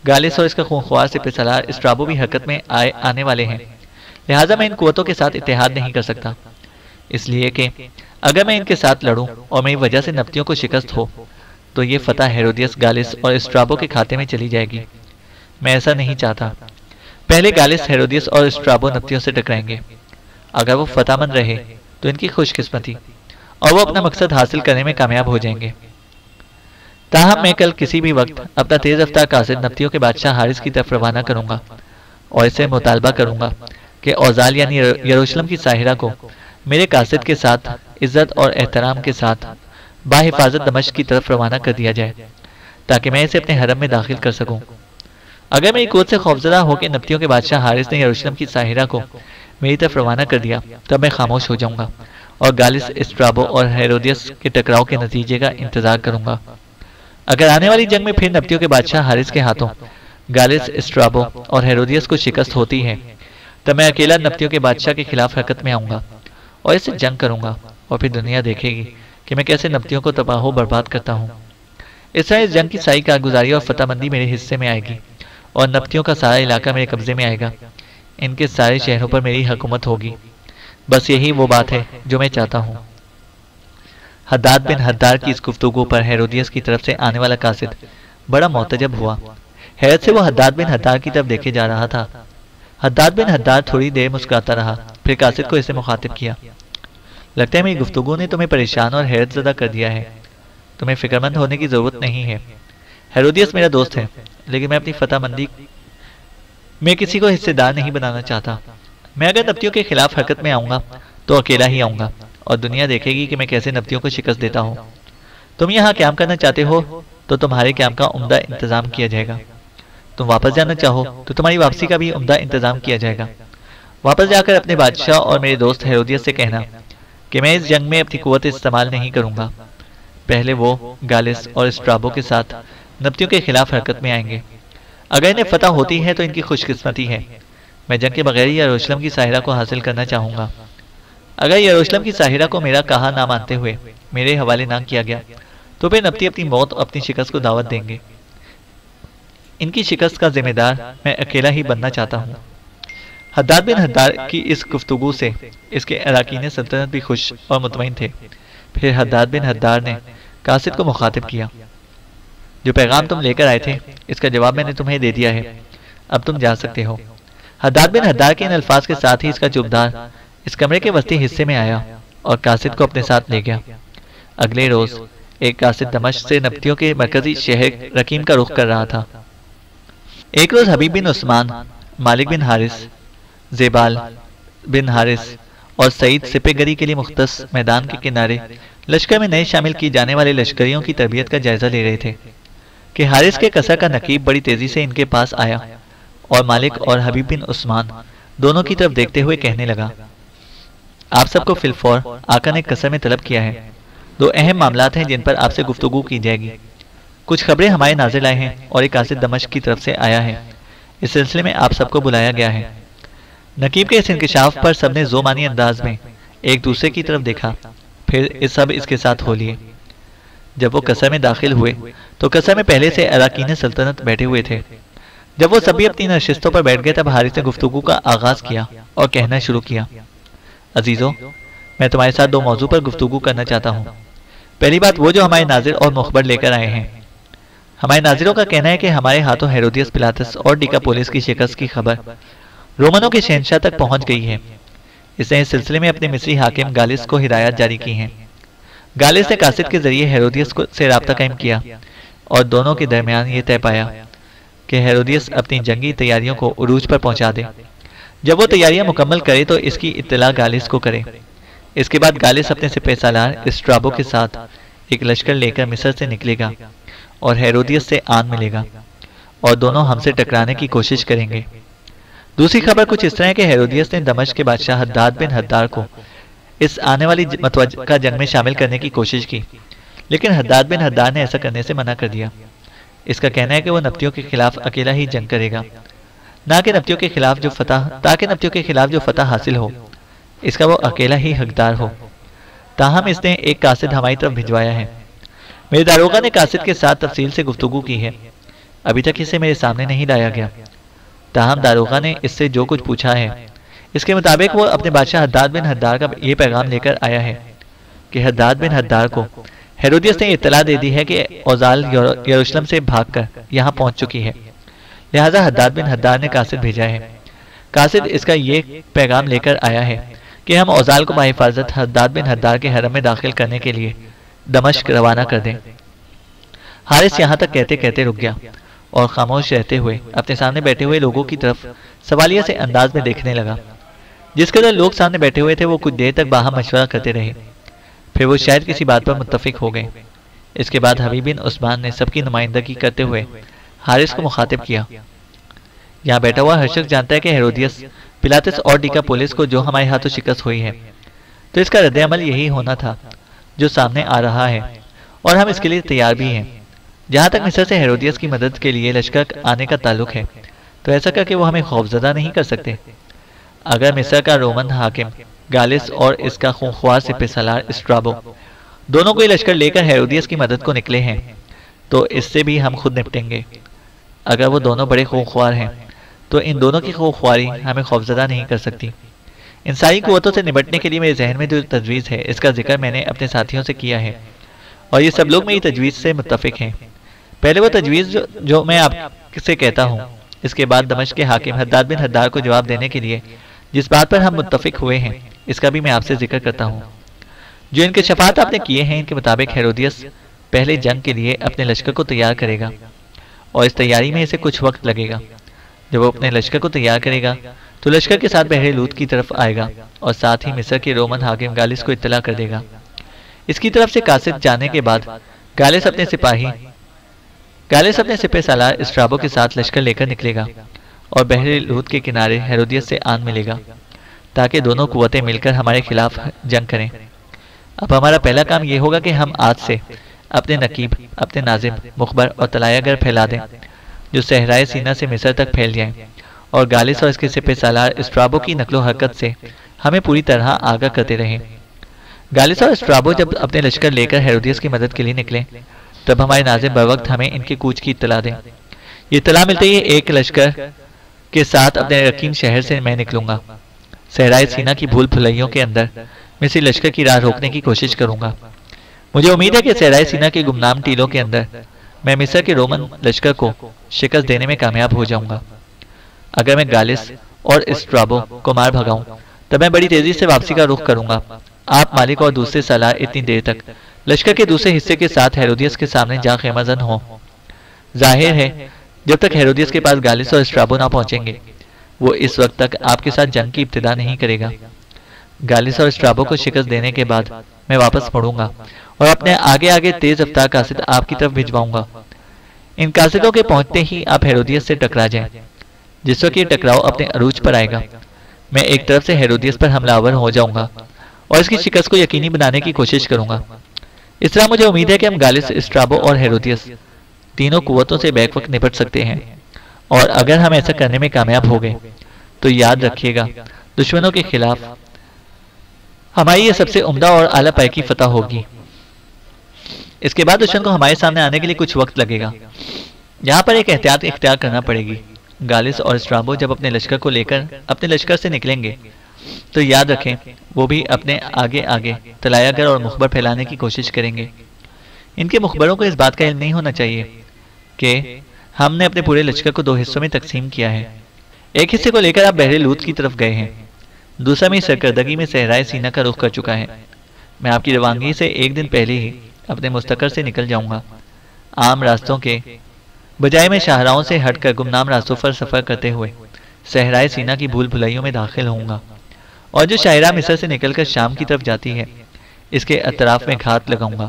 گالس اور اس کا خونخوار سپہ سالار اسٹرابو بھی حرکت میں آنے والے ہیں، لہٰذا میں ان قوتوں کے ساتھ اتحاد نہیں کر سکتا، اس لیے کہ اگر میں ان کے ساتھ لڑوں اور میری وجہ سے نبطیوں کو شکست ہو تو یہ فتح ہیرودیس، گالس اور اسٹرابو کے کھاتے میں چلی جائے گی۔ میں ایسا نہیں چاہتا۔ پہلے گالس، ہیرودیس اور اسٹرابو نبطیوں سے ٹکرائیں گے۔ اگر وہ فتح مند رہے تو ان کی خوش قسمتی، اور وہ اپنا مقصد حاصل کرنے میں کامیاب ہو جائیں گے۔ تاہم میں کل کسی بھی وقت اپنا تیز رفتار قاصد نبطیوں کے بادشاہ حارث کی طرف روانہ کروں گا اور اس سے مطالبہ کروں گا کہ اوزال یعنی یروشلم کی ساحرہ کو میرے قاصد کے ساتھ عزت اور احترام کے ساتھ باحفاظت دمشق کی طرف روانہ کر دیا جائے تاکہ میں اسے اپنے حرم میں داخل کر سکوں۔ اگر میری قوت سے خوفزدہ ہو کے نبطیوں کے بادشاہ حارث نے یروشلم کی ساحرہ کو میری طرف روانہ کر دیا تب میں خاموش ہو جاؤں گا اور گالس، اسٹرابو اور ہیرودیس کے ٹکراؤ کے نتیجے کا انتظار کروں گا۔ اگر آنے والی جنگ میں پھر نبطیوں کے بادشاہ حارث کے ہاتھوں گالس، اسٹرابو اور ہیرودیس کو شکست ہوتی ہے تب میں اکیلا نبطیوں کے بادشاہ کے خلاف حرکت میں آؤں گا اور اس سے جنگ کروں گا، اور پھر دنیا دیکھے گی کہ میں کیسے نبطیوں کو تباہ و برباد کرتا ہوں۔ اس طرح اس جنگ کی ساری کارگزاری اور فتح مندی میرے حصے میں آئے گی اور نبطیوں کا سارا علاقہ میرے قبضے میں آئے گا۔ ان کے سارے شہروں پر میری حکومت ہوگی۔ بس یہی وہ بات ہے جو میں چاہتا ہوں۔ حداد بن حداد کی اس گفتگو پر ہیرودیس کی طرف سے آنے والا قاصد بڑا معتجب ہوا۔ حیرت سے وہ حداد بن حداد کی طرف دیکھے جا رہا تھا۔ حداد بن حداد تھوڑی دیر مسکراتا رہا، پھر قاصد کو اسے مخاطب کیا، لگتا ہے میری گفتگو نے تمہیں پریشان اور حیرت زدہ کر دیا ہے۔ تمہیں فکر مند ہونے کی ضرورت نہیں ہے۔ ہیرودیس میرا دوست ہے، لیکن میں اپنی فتح مندی میں کسی کو حصے دار نہیں بنانا چاہتا۔ میں اگر نبطیوں کے خلاف حرکت میں آؤں گا تو اکیلا ہی آؤں گا، اور دنیا دیکھے گی کہ میں کیسے نبطیوں کو شکست دیتا ہوں۔ تم یہاں قیام کرنا چاہتے ہو تو تمہارے قیام کا عمدہ انتظام کیا جائے گا۔ تم واپس جانا چاہو تو تمہاری واپسی کا بھی عمدہ انتظام کیا جائے گا۔ واپس جا کر اپنے بادشاہ اور میرے دوست ہیرودیس سے کہنا کہ میں اس جنگ میں اپنی قوت استعمال نہیں کروں گا۔ پہلے وہ گالس اور اسٹرابو کے ساتھ نبطیوں کے خلاف حرکت میں آئیں گے۔ اگر انہیں فتح ہوتی ہے تو ان کی خوش قسمتی ہے۔ میں جنگ کے بغیر یروشلم کی ساحرہ کو حاصل کرنا چاہوں گا۔ اگر یروشلم کی ساحرہ کو میرا کہا نہ مانتے ہوئے میرے حوالے نہ کیا گیا تو پھر نبطی اپنی موت اور اپنی شکست کو دعوت دیں گے۔ ان کی شکست کا ذمہ دار میں اکیلا ہی بننا چاہتا ہوں۔ حداد بن حداد کی اس گفتگو سے اس کے اراکین سلطنت بھی خوش اور مطمئن تھے۔ پھر حداد بن حداد نے قاصد کو مخاطب کیا، جو پیغام تم لے کر آئے تھے اس کا جواب میں نے تمہیں دے دیا ہے، اب تم جا سکتے ہو۔ حداد بن حداد کے ان الفاظ کے ساتھ ہی اس کا چوبدار اس کمرے کے وسطی حصے میں آیا اور قاصد کو اپنے ساتھ لے گیا۔ اگلے روز ایک قاصد دمشق سے نبطیوں کے مرکزی شہر رقیم کا رخ کر رہا تھا۔ ایک روز حبیب بن عثمان، مالک بن حارث، زیبال بن حارث اور سعید سپہ گری کے لیے مختص میدان کے کنارے لشکر میں نئے شامل کی جانے والے لشکریوں کی تربیت کا جائزہ لے رہے تھے کہ حارث کے قصر کا نقیب بڑی تیزی سے ان کے پاس آیا اور مالک اور حبیب بن عثمان دونوں کی طرف دیکھتے ہوئے کہنے لگا، آپ سب کو فی الفور آقا نے قصر میں طلب کیا ہے۔ دو اہم معاملات ہیں جن پر آپ سے گفتگو کی جائے گی۔ کچھ خبریں ہمارے ناظر لائے ہیں اور ایک قاصد دمشق کی طرف سے آیا ہے، اس سلسلے میں آپ سب کو بلایا گیا ہے۔ نقیب کے اس انکشاف پر سب نے زومانی انداز میں ایک دوسرے کی طرف دیکھا، پھر سب اس کے ساتھ ہو لیے۔ جب وہ قصر میں داخل ہوئے تو قصر میں پہلے سے اراکین سلطنت بیٹھے ہوئے تھے۔ جب وہ سبھی اپنی نشستوں پر بیٹھ گئے تب حارث نے گفتگو کا آغاز کیا اور کہنا شروع کیا، عزیزو، میں تمہارے ساتھ دو موضوع پر گفتگو کرنا چاہتا ہوں۔ پہلی بات وہ جو ہمارے ناظر اور مخبر لے کر آئے ہیں۔ ہمارے ناظروں کا کہنا ہے کہ ہمارے ہاتھوں ہیرودیس پلاتس اور ڈیکا پولیس کی شکست کی خبر رومنوں کے شہنشاہ تک پہنچ گئی ہے۔ اس نے اس سلسلے میں اپنے مصری حاکم گالس کو ہدایات جاری کی ہیں۔ گالس نے قاصد کے ذریعے ہیرودیس سے رابطہ قائم کیا اور دونوں کے درمیان یہ طے پایا کہ ہیرودیس اپنی جنگی تیاریوں کو عروج پر پہنچا دے۔ جب وہ تیاریاں مکمل کرے تو اس کی اطلاع گالس کو کرے۔ اس کے بعد گالس اپنے سپہ سالار اسٹرابو کے ساتھ ایک لشکر لے کر مصر سے نکلے گا اور ہیرودیس سے آن ملے گا اور دونوں ہم سے ٹکرانے کی کوشش کریں گے۔ دوسری خبر کچھ اس طرح ہے کہ ہیرودیس نے دمشق کے بادشاہ حداد بن حداد کو اس آنے والی متوجہ جنگ میں شامل کرنے کی کوشش کی، لیکن حداد بن حداد نے ایسا کرنے سے منع کر دیا۔ اس کا کہنا ہے کہ وہ نبطیوں کے خلاف اکیلا ہی جنگ کرے گا، تاکہ نبطیوں کے خلاف جو فتح حاصل ہو اس کا وہ اکیلا ہی حقدار ہو۔ تاہم اس نے ایک قاصد ہماری طرف بھجوایا ہے۔ میرے داروغہ نے قاصد کے ساتھ تفصیل سے گفتگو کی ہے، ابھی تک اسے میرے سامنے نہیں لایا گیا۔ تاہم داروغہ نے اس سے جو کچھ پوچھا ہے اس کے مطابق وہ اپنے بادشاہ حداد بن حداد کا یہ پیغام لے کر آیا ہے کہ حداد بن حداد کو ہیرودیس نے اطلاع دے دی ہے کہ اوزال یروشلم سے بھاگ کر یہاں پہنچ چکی ہے، لہذا حداد بن حداد نے قاصد بھیجا ہے۔ قاصد اس کا یہ پیغام لے کر آیا ہے کہ ہم اوزال کو بحفاظت حداد بن حداد کے حرم میں داخل کرنے کے لیے دمشق روانہ کر دیں۔ حارث یہاں تک کہتے کہتے رک گیا اور خاموش رہتے ہوئے اپنے سامنے بیٹھے ہوئے لوگوں کی طرف سوالیہ سے انداز میں دیکھنے لگا۔ جس قدر لوگ سامنے بیٹھے ہوئے تھے وہ کچھ دیر تک باہم مشورہ کرتے رہے، پھر وہ شاید کسی بات پر متفق ہو گئے۔ اس کے بعد حبیب بن عثمان نے سب کی نمائندگی کرتے ہوئے حارث کو مخاطب کیا، یہاں بیٹھا ہوا ہر شخص جانتا ہے کہ ہیرودیس پلاتس اور ڈیکا پولیس کو جو ہمارے ہاتھوں شکست ہوئی ہے تو اس کا رد عمل یہی ہونا تھا جو سامنے آ رہا ہے، اور ہم اس کے لیے تیار بھی ہیں۔ جہاں تک مصر سے ہیرودیس کی مدد کے لیے لشکر آنے کا تعلق ہے تو ایسا کر کے وہ ہمیں خوفزدہ نہیں کر سکتے۔ اگر مصر کا رومن حاکم گالس اور اس کا خونخوار سپہ سالار اسٹرابو دونوں کو یہ لشکر لے کر ہیرودیس کی مدد کو نکلے ہیں تو اس سے بھی ہم خود نپٹیں گے۔ اگر وہ دونوں بڑے خونخوار ہیں تو ان دونوں کی خونخواری ہمیں خوفزدہ نہیں کر سکتی۔ ان ساری قوتوں سے نمٹنے کے لیے میرے ذہن میں جو تجویز ہے اس کا ذکر میں نے اپنے ساتھیوں سے کیا ہے اور یہ سب لوگ میری تجویز سے متفق ہیں۔ پہلے وہ تجویز جو میں آپ سے کہتا ہوں، اس کے بعد دمشق کے حاکم حداد بن حداد کو جواب دینے کے لیے جس بات پر ہم متفق ہوئے ہیں اس کا بھی میں آپ سے ذکر کرتا ہوں۔ جو انکشافات آپ نے کیے ہیں ان کے مطابق ہیرودیس پہلے جنگ کے لیے اپنے لشکر کو تیار کرے گا اور اس تیاری میں اسے کچھ وقت لگے گا۔ جب وہ اپنے لشکر کو تیار کرے گا تو لشکر کے ساتھ بحر لوط کی طرف آئے گا اور ساتھ ہی مصر کے رومن حاکم گالس کو اطلاع کر دے گا۔ اس کی طرف سے قاصد جانے کے بعد گالس اپنے سپہ سالار اسٹرابو کے ساتھ لشکر لے کر نکلے گا اور بحر لوط کے کنارے ہیرودیس سے آن ملے گا تاکہ دونوں قوتیں مل کر ہمارے خلاف جنگ کریں۔ اب ہمارا پہلا کام یہ ہوگا کہ ہم آج سے اپنے نقیب، اپنے ناظم، مخبر اور طلایہ گر پھیلا دیں جو صحرائے سینا سے مصر تک پھیل جائیں اور گالس اور اس کے سپہ سالار اسٹرابو کی نقل و حرکت سے ہمیں پوری طرح آگاہ کرتے رہیں۔ گالس اور اسٹرابو جب اپنے لشکر لے کر ہیرودیس کی مدد کے لیے نکلیں تب ہمارے ناظم بروقت ہمیں ان کے کوچ کی اطلاع دیں۔ یہ اطلاع ملتے ہی ایک لشکر کے ساتھ اپنے رقیم شہر سے میں نکلوں گا۔ صحرائے سینا کی بھول بھلائیوں کے اندر مصری لشکر کی راہ روکنے کی کوشش کروں گا۔ مجھے امید ہے کہ صحرائے سینا کے گمنام ٹیلوں کے اندر میں مصر کے رومن لشکر کو شکست دینے میں کامیاب ہو جاؤں گا۔ اگر میں گالس اور اسٹرابو کو مار بھگاؤں تب میں بڑی تیزی سے واپسی کا رخ کروں گا۔ آپ مالک اور دوسرے سالار اتنی دیر تک لشکر کے دوسرے حصے کے ساتھ ہیرودیس کے سامنے جا خیمہ زن ہوں۔ ظاہر ہے جب تک ہیرودیس کے پاس گالس اور اسٹرابو نہ پہنچیں گے وہ اس وقت تک آپ کے ساتھ جنگ کی ابتدا نہیں کرے گا۔ گالس اور اسٹرابو کو شکست دینے کے بعد میں واپس مڑوں گا اور اپنے آگے آگے تیز رفتار قاصد آپ کی طرف بھجواؤں گا۔ ان قاصدوں کے پہنچتے ہی آپ ہیرودیس سے ٹکرا جائیں۔ جس وقت یہ ٹکراؤ اپنے عروج پر آئے گا میں ایک طرف سے ہیرودیس پر حملہ آور ہو جاؤں گا اور اس کی شکست کو یقینی بنانے کی کوشش کروں گا۔ اس طرح مجھے امید ہے کہ ہم گالس، اسٹرابو اور ہیرودیس تینوں قوتوں سے بیک وقت نپٹ سکتے ہیں، اور اگر ہم ایسا کرنے میں کامیاب ہو گئے تو یاد رکھیے گا دشمنوں کے خلاف ہماری یہ سب سے عمدہ اور اعلیٰ پائے کی فتح ہوگی۔ اس کے بعد دشمن کو ہمارے سامنے آنے کے لیے کچھ وقت لگے گا۔ یہاں پر ایک احتیاط اختیار کرنا پڑے گی۔ گالس اور اسٹرابو جب اپنے لشکر کو لے کر اپنے لشکر سے نکلیں گے تو یاد رکھیں وہ بھی اپنے آگے آگے طلایہ گر اور مخبر پھیلانے کی کوشش کریں گے۔ ان کے مخبروں کو اس بات کا علم نہیں ہونا چاہیے کہ ہم نے اپنے پورے لشکر کو 2 حصوں میں تقسیم کیا ہے۔ ایک حصے کو لے کر آپ بحر لوط کی طرف گئے ہیں، دوسرا میری سرکردگی میں صحرائے سینا کا رخ کر چکا ہے۔ میں آپ کی روانگی سے ایک دن پہلے ہی اپنے مستقر سے نکل جاؤں گا۔ عام راستوں کے بجائے میں شاہراہوں سے ہٹ کر گمنام راستوں پر سفر کرتے ہوئے صحرائے سینا کی بھول بھلائیوں میں داخل ہوں گا، اور جو شاہراہ مصر سے نکل کر شام کی طرف جاتی ہے اس کے اطراف میں گھات لگاؤں گا۔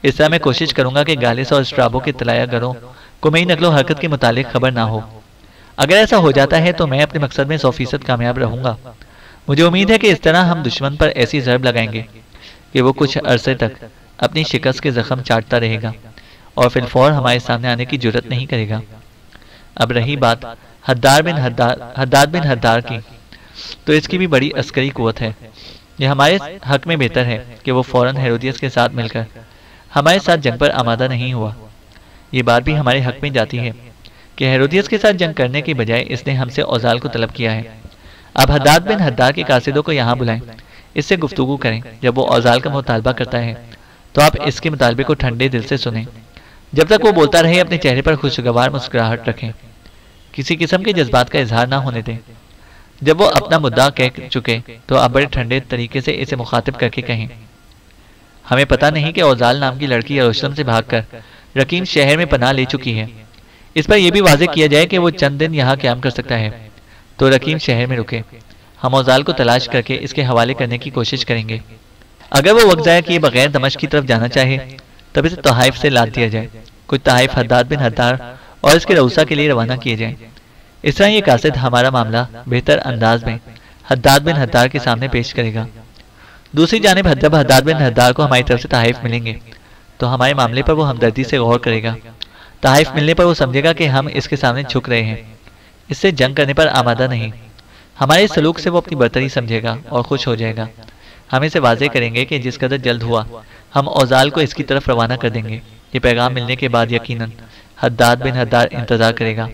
اس طرح میں کوشش کروں گا کہ گالس اور اسٹرابو کے طلایہ گروں کو میری نقل و حرکت کے متعلق خبر نہ ہو۔ اگر ایسا ہو جاتا ہے تو میں اپنے مقصد میں 100% کامیاب رہوں گا۔ مجھے امید ہے کہ اس طرح ہم دشمن پر ایسی ضرب لگائیں گے کہ وہ کچھ عرصے تک اپنی شکست کے زخم چاٹتا رہے گا اور فی الفور ہمارے سامنے آنے کی جرت نہیں کرے گا۔ اب رہی بات حداد بن حدار کی، تو اس کی بھی بڑی عسکری قوت ہے۔ یہ ہمارے حق میں بہتر ہے کہ وہ فوراً ہیرودیس کے ساتھ مل کر ہمارے ساتھ جنگ پر آمادہ نہیں ہوا۔ یہ بات بھی ہمارے حق میں جاتی ہے کہ ہیرودیس کے ساتھ جنگ کرنے کے بجائے اس نے ہم سے اوزال کو طلب کیا ہے۔ اب حداد بن حدار کے قاصدوں کو یہاں بلائیں، اس سے گفتگو کریں۔ جب وہ اوزال کا مطالبہ کرتا ہے تو آپ اس کے مطالبے کو ٹھنڈے دل سے سنیں۔ جب تک وہ بولتا رہے اپنے چہرے پر خوشگوار مسکراہٹ رکھیں، کسی قسم کے جذبات کا اظہار نہ ہونے دیں۔ جب وہ اپنا مدعا کہہ چکے تو آپ بڑے ٹھنڈے طریقے سے اسے مخاطب کر کے کہیں، ہمیں پتہ نہیں کہ اوزال نام کی لڑکی یروشلم سے بھاگ کر رقیم شہر میں پناہ لے چکی ہے۔ اس پر یہ بھی واضح کیا جائے کہ وہ چند دن یہاں قیام کر سکتا ہے تو رقیم شہر میں رکے۔ ہم اوزال کو تلاش کر کے اس کے حوالے کرنے کی کوشش کریں گے۔ اگر وہ وقت ضائع کیے بغیر دمشق کی طرف جانا چاہے تب اسے تحائف سے لاد دیا جائے۔ کچھ تحائف حداد بن حدار اور اس کے روسا کے لیے روانہ کیے جائیں۔ اس طرح یہ قاصد ہمارا معاملہ بہتر انداز میں حداد بن حدار کے سامنے پیش کرے گا۔ دوسری جانب جب حداد بن حدار کو ہماری طرف سے تحائف ملیں گے تو ہمارے معاملے پر وہ ہمدردی سے غور کرے گا۔ تحائف ملنے پر وہ سمجھے گا کہ ہم اس کے سامنے جھک رہے ہیں، اس سے جنگ کرنے پر آمادہ نہیں۔ ہمارے سلوک سے وہ اپنی برتری سمجھے گا اور خوش ہو جائے گا۔ ہم اسے واضح کریں گے کہ جس قدر جلد ہوا ہم اوزال کو اس کی طرف روانہ کر دیں گے۔ یہ پیغام ملنے کے بعد یقیناً حداد بن حدار انتظار کرے گا۔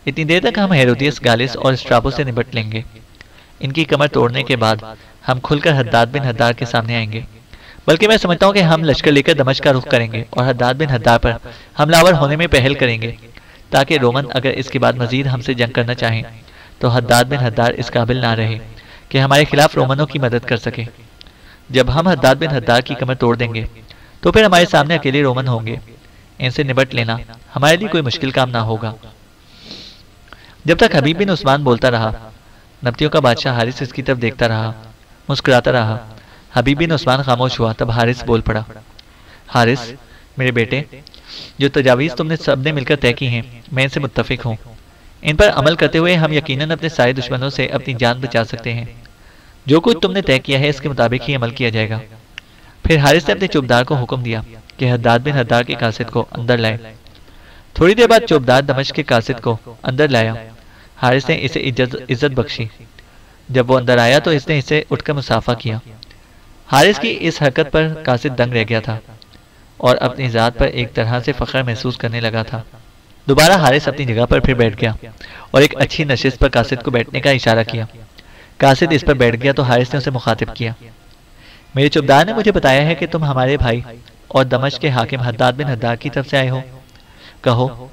اتنی دیر تک ہم ہیرودیس، گالس اور اسٹرابو سے نپٹ لیں گے۔ ان کی کمر توڑنے کے بعد ہم کھل کر حداد بن حدار کے سامنے آئیں گے۔ بلکہ میں سمجھتا ہوں کہ ہم لشکر لے کر دمشق کا رخ کریں گے اور حداد بن حدار پر حملہ آور ہونے میں پہل کریں گے، تاکہ رومن اگر اس کے بعد مزید ہم سے جنگ کرنا چاہیں تو حداد بن حدار اس قابل نہ رہے کہ ہمارے خلاف رومنوں کی مدد کر سکے۔ جب ہم حداد بن حدار کی کمر توڑ دیں گے تو پھر ہمارے سامنے اکیلے رومن ہوں گے۔ ان سے نپٹ لینا ہمارے لیے کوئی مشکل کام نہ ہوگا۔ جب تک حبیب بن عثمان بولتا رہا نبطیوں کا بادشاہ حارث اس کی طرف دیکھتا رہا، مسکراتا رہا۔ حبیب بن عثمان خاموش ہوا تب حارث بول پڑا، حارث میرے بیٹے، جو تجاویز تم نے سب نے مل کر طے کی ہیں میں ان سے متفق ہوں۔ ان پر عمل کرتے ہوئے ہم یقیناً اپنے سارے دشمنوں سے اپنی جان بچا سکتے ہیں۔ جو کچھ تم نے طے کیا ہے اس کے مطابق ہی عمل کیا جائے گا۔ پھر حارث نے اپنے چوبدار کو حکم دیا کہ حداد بن حدار کے قاصد کو اندر لائے۔ تھوڑی دیر بعد چوبدار دمشق کے قاصد کو اندر لایا۔ حارث نے اسے عزت بخشی۔ جب وہ اندر آیا تو اس نے اسے اٹھ کر مصافحہ کیا۔ حارث کی اس حرکت پر قاصد دنگ رہ گیا تھا اور اپنی ذات پر ایک طرح سے فخر محسوس کرنے لگا تھا۔ دوبارہ حارث اپنی جگہ پر پھر بیٹھ گیا اور ایک اچھی نشست پر قاصد کو بیٹھنے کا اشارہ کیا۔ قاصد اس پر بیٹھ گیا تو حارث نے اسے مخاطب کیا، میرے چوبدار نے مجھے بتایا ہے کہ تم ہمارے بھائی اور دمشق کے حاکم حداد بن حدار کی طرف سے آئے ہو۔ کہو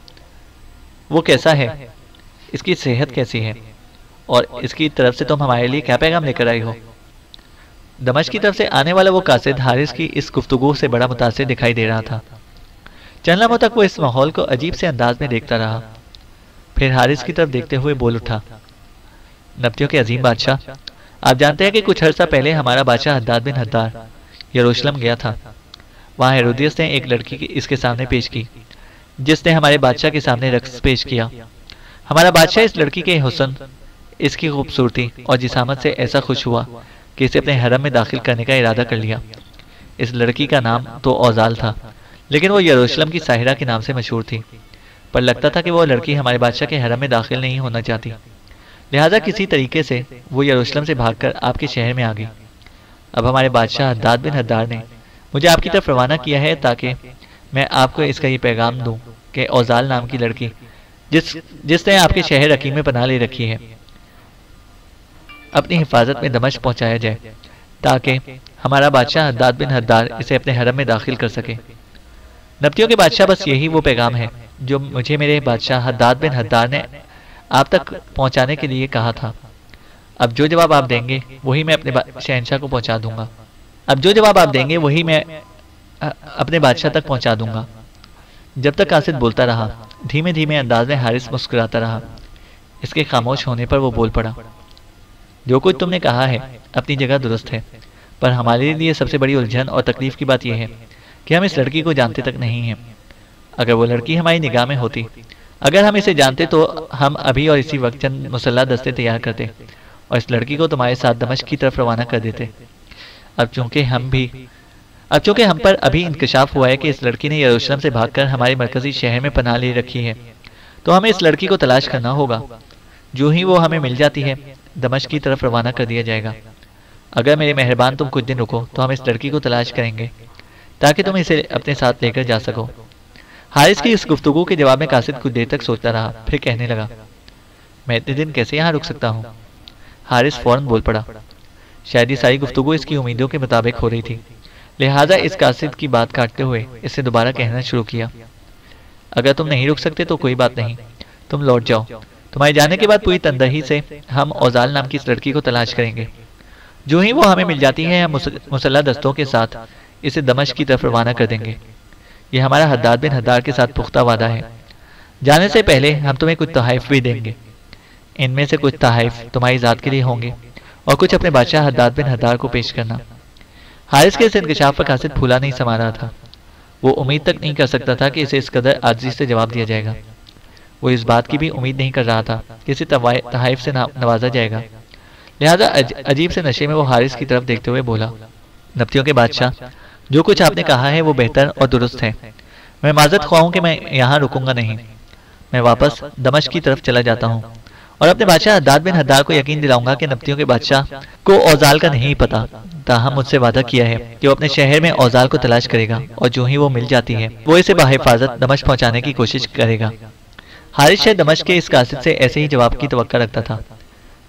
وہ کیسا ہے، اس کی صحت کیسی ہے، اور اس کی طرف سے تم ہمارے لیے کیا پیغام لے کر آئی ہو؟ دمشق کی طرف سے آنے والا وہ قاصد حارث کی اس گفتگو سے بڑا متاثر دکھائی دے رہا تھا۔ چند لمحوں تک وہ اس ماحول کو عجیب سے انداز میں دیکھتا رہا، پھر حارث کی طرف دیکھتے ہوئے بول اٹھا، نبطیوں کے عظیم بادشاہ، آپ جانتے ہیں کہ کچھ عرصہ پہلے ہمارا بادشاہ حداد بن حدار یروشلم گیا تھا۔ وہاں ہیرودیس نے ایک لڑکی اس کے سامنے پیش کی، جس نے ہمارے بادشاہ کے سامنے رقص پیش کیا۔ ہمارا بادشاہ اس لڑکی کے حسن، اس کی خوبصورتی اور جسامت سے ایسا خوش ہوا کہ اسے اپنے حرم میں داخل کرنے کا ارادہ کر لیا۔ اس لڑکی کا نام تو اوزال تھا، لیکن وہ یروشلم کی ساحرہ کے نام سے مشہور تھی، پر لگتا تھا کہ وہ لڑکی ہمارے بادشاہ کے حرم میں داخل نہیں ہونا چاہتی، لہذا کسی طریقے سے وہ یروشلم سے بھاگ کر آپ کے شہر میں آ گئی۔ اب ہمارے بادشاہ حداد بن حدار نے مجھے آپ کی طرف روانہ کیا ہے تاکہ میں آپ کو اس کا یہ پیغام دوں کہ اوزال نام کی لڑکی جس نے آپ کے شہر حکیم میں پناہ لے رکھی ہے، اپنی حفاظت میں دمشق پہنچایا جائے تاکہ ہمارا بادشاہ حداد بن حدار اسے اپنے حرم میں داخل کر سکے۔ نبطیوں کے بادشاہ، بس یہی وہ پیغام ہے جو مجھے میرے بادشاہ حداد بن حدار نے آپ تک پہنچانے کے لیے کہا تھا۔ اب جو جواب آپ دیں گے وہی میں اپنے شہنشاہ کو پہنچا دوں گا۔ اپنے بادشاہ تک پہنچا دوں گا۔ جب تک قاصد بولتا رہا، دھیمے دھیمے انداز میں حارث مسکراتا رہا۔ اس کے خاموش ہونے پر وہ بول پڑا، جو کچھ تم نے کہا ہے اپنی جگہ درست ہے، پر ہمارے لیے سب سے بڑی الجھن اور تکلیف کی بات یہ ہے کہ ہم اس لڑکی کو جانتے تک نہیں ہیں۔ اگر وہ لڑکی ہماری نگاہ میں ہوتی، اگر ہم اسے جانتے تو ہم ابھی اور اسی وقت چند مسلح دستے تیار کرتے اور اس لڑکی کو تمہارے ساتھ دمشق کی طرف روانہ کر دیتے۔ اب چونکہ ہم پر ابھی انکشاف ہوا ہے کہ اس لڑکی نے یروشلم سے بھاگ کر ہمارے مرکزی شہر میں پناہ لے رکھی ہے، تو ہمیں اس لڑکی کو تلاش کرنا ہوگا۔ جو ہی وہ ہمیں مل جاتی ہے، دمشق کی طرف روانہ کر دیا جائے گا۔ اگر میرے مہربان تم کچھ دن رکو تو ہم اس لڑکی کو تلاش کریں گے تاکہ تم اسے اپنے ساتھ لے کر جا سکو۔ حارث کی اس گفتگو کے جواب میں قاصد کچھ دیر تک سوچتا رہا، پھر کہنے لگا، میں اتنے دن کیسے یہاں رک سکتا ہوں؟ حارث فوراً بول پڑا، شاید یہ ساری گفتگو اس کی امیدوں کے مطابق ہو رہی تھی، لہٰذا اس قاصد کی بات کاٹتے ہوئے اس سے دوبارہ کہنا شروع کیا، اگر تم نہیں رک سکتے تو کوئی بات نہیں، تم لوٹ جاؤ۔ تمہارے جانے کے بعد پوری تندہی سے ہم اوزال نام کی اس لڑکی کو تلاش کریں گے۔ جو ہی وہ ہمیں مل جاتی ہے، ہم مسلح دستوں کے ساتھ اسے دمشق کی طرف روانہ کر دیں گے۔ یہ ہمارا حداد بن حدار کے ساتھ پختہ وعدہ ہے۔ جانے سے پہلے ہم تمہیں کچھ تحائف بھی دیں گے۔ ان میں سے کچھ تحائف تمہاری ذات کے لیے ہوں گے اور کچھ اپنے بادشاہ حداد بن حدار کو پیش کرنا۔ حارث کے اس انکشاف پر قاصد پھولا نہیں سما رہا تھا۔ وہ امید تک نہیں کر سکتا تھا کہ اسے اس قدر عاجزی سے جواب دیا جائے گا۔ وہ اس بات کی بھی امید نہیں کر رہا تھا کہ اسے تحائف سے نوازا جائے گا، لہذا عجیب سے نشے میں وہ حارث کی طرف دیکھتے ہوئے بولا، نبطیوں کے بادشاہ، جو کچھ آپ نے کہا ہے وہ بہتر اور درست ہے۔ میں معذرت خواہ ہوں کہ میں یہاں رکوں گا نہیں۔ میں واپس دمشق کی طرف چلا جاتا ہوں اور اپنے بادشاہ حداد بن حدار کو یقین دلاؤں گا کہ نبطیوں کے بادشاہ کو اوزال کا نہیں پتا، تاہم مجھ سے وعدہ کیا ہے کہ وہ اپنے شہر میں اوزال کو تلاش کرے گا اور جو ہی وہ مل جاتی ہے وہ اسے بحفاظت دمشق پہنچانے کی کوشش کرے گا۔ حارث شاید دمشق کے اس قاصد سے ایسے ہی جواب کی توقع رکھتا تھا۔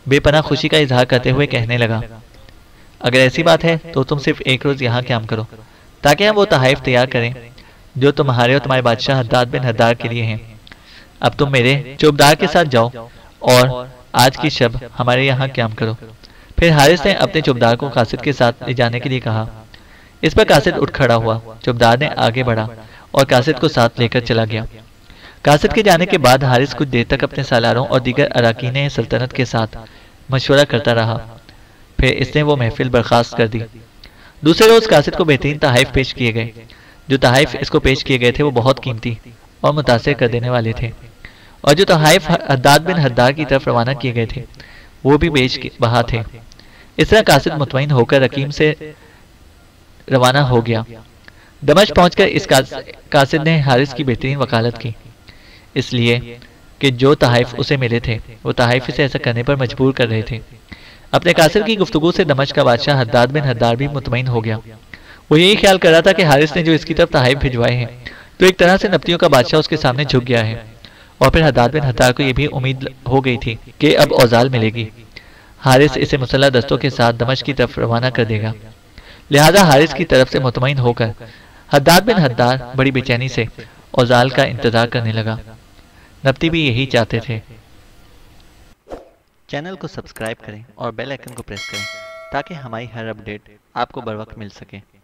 بے پناہ خوشی کا اظہار کرتے ہوئے کہنے لگا، اگر ایسی بات ہے تو تم صرف ایک روز یہاں قیام کرو تاکہ ہم وہ تحائف تیار کریں جو تمہارے اور تمہارے بادشاہ حداد بن حدار کے لیے ہیں۔ اب تم میرے چوبدار کے ساتھ جاؤ اور آج کی شب ہمارے یہاں قیام کرو۔ پھر حارث نے اپنے چوبدار کو قاصد کے ساتھ لے جانے کے لیے کہا۔ اس پر قاصد اٹھ کھڑا ہوا، چوبدار نے آگے بڑھا اور قاصد کو ساتھ لے کر چلا گیا۔ قاصد کے جانے کے بعد حارث کچھ دیر تک اپنے سالاروں اور دیگر اراکین سلطنت کے ساتھ مشورہ کرتا رہا، پھر اس نے وہ محفل برخاست کر دی۔ دوسرے روز قاصد کو بہترین تحائف پیش کیے گئے۔ جو تحائف اس کو پیش کیے گئے تھے وہ بہت قیمتی اور متاثر کر دینے والے تھے، اور جو تحائف حداد بن حدار کی طرف روانہ کیے گئے تھے وہ بھی بیش بہا تھے۔ اس طرح قاصد مطمئن ہو کر حکیم سے روانہ ہو گیا۔ دمشق پہنچ کر اس قاصد نے حارث کی بہترین وکالت کی، اس لیے کہ جو تحائف اسے ملے تھے وہ تحائف اسے ایسا کرنے پر مجبور کر رہے تھے۔ اپنے قاصد کی گفتگو سے دمشق کا بادشاہ حداد بن حدار بھی مطمئن ہو گیا۔ وہ یہی خیال کر رہا تھا کہ حارث نے جو اس کی طرف تحائف بھجوائے ہیں تو ایک طرح سے نبطیوں کا بادشاہ اس کے سامنے جھک گیا ہے، اور پھر حداد بن حدار کو یہ بھی امید ہو گئی تھی کہ اب اوزال ملے گی۔ حارث اسے مسلح دستوں کے ساتھ دمشق کی طرف روانہ کر دے گا، لہذا حارث کی طرف سے مطمئن ہو کر حداد بن حدار بڑی بے چینی سے اوزال کا انتظار کرنے لگا۔ نبطی بھی یہی چاہتے تھے۔ چینل کو سبسکرائب کریں اور بیل آئیکن کو پریس کریں تاکہ ہماری ہر اپڈیٹ آپ کو بر وقت مل سکے۔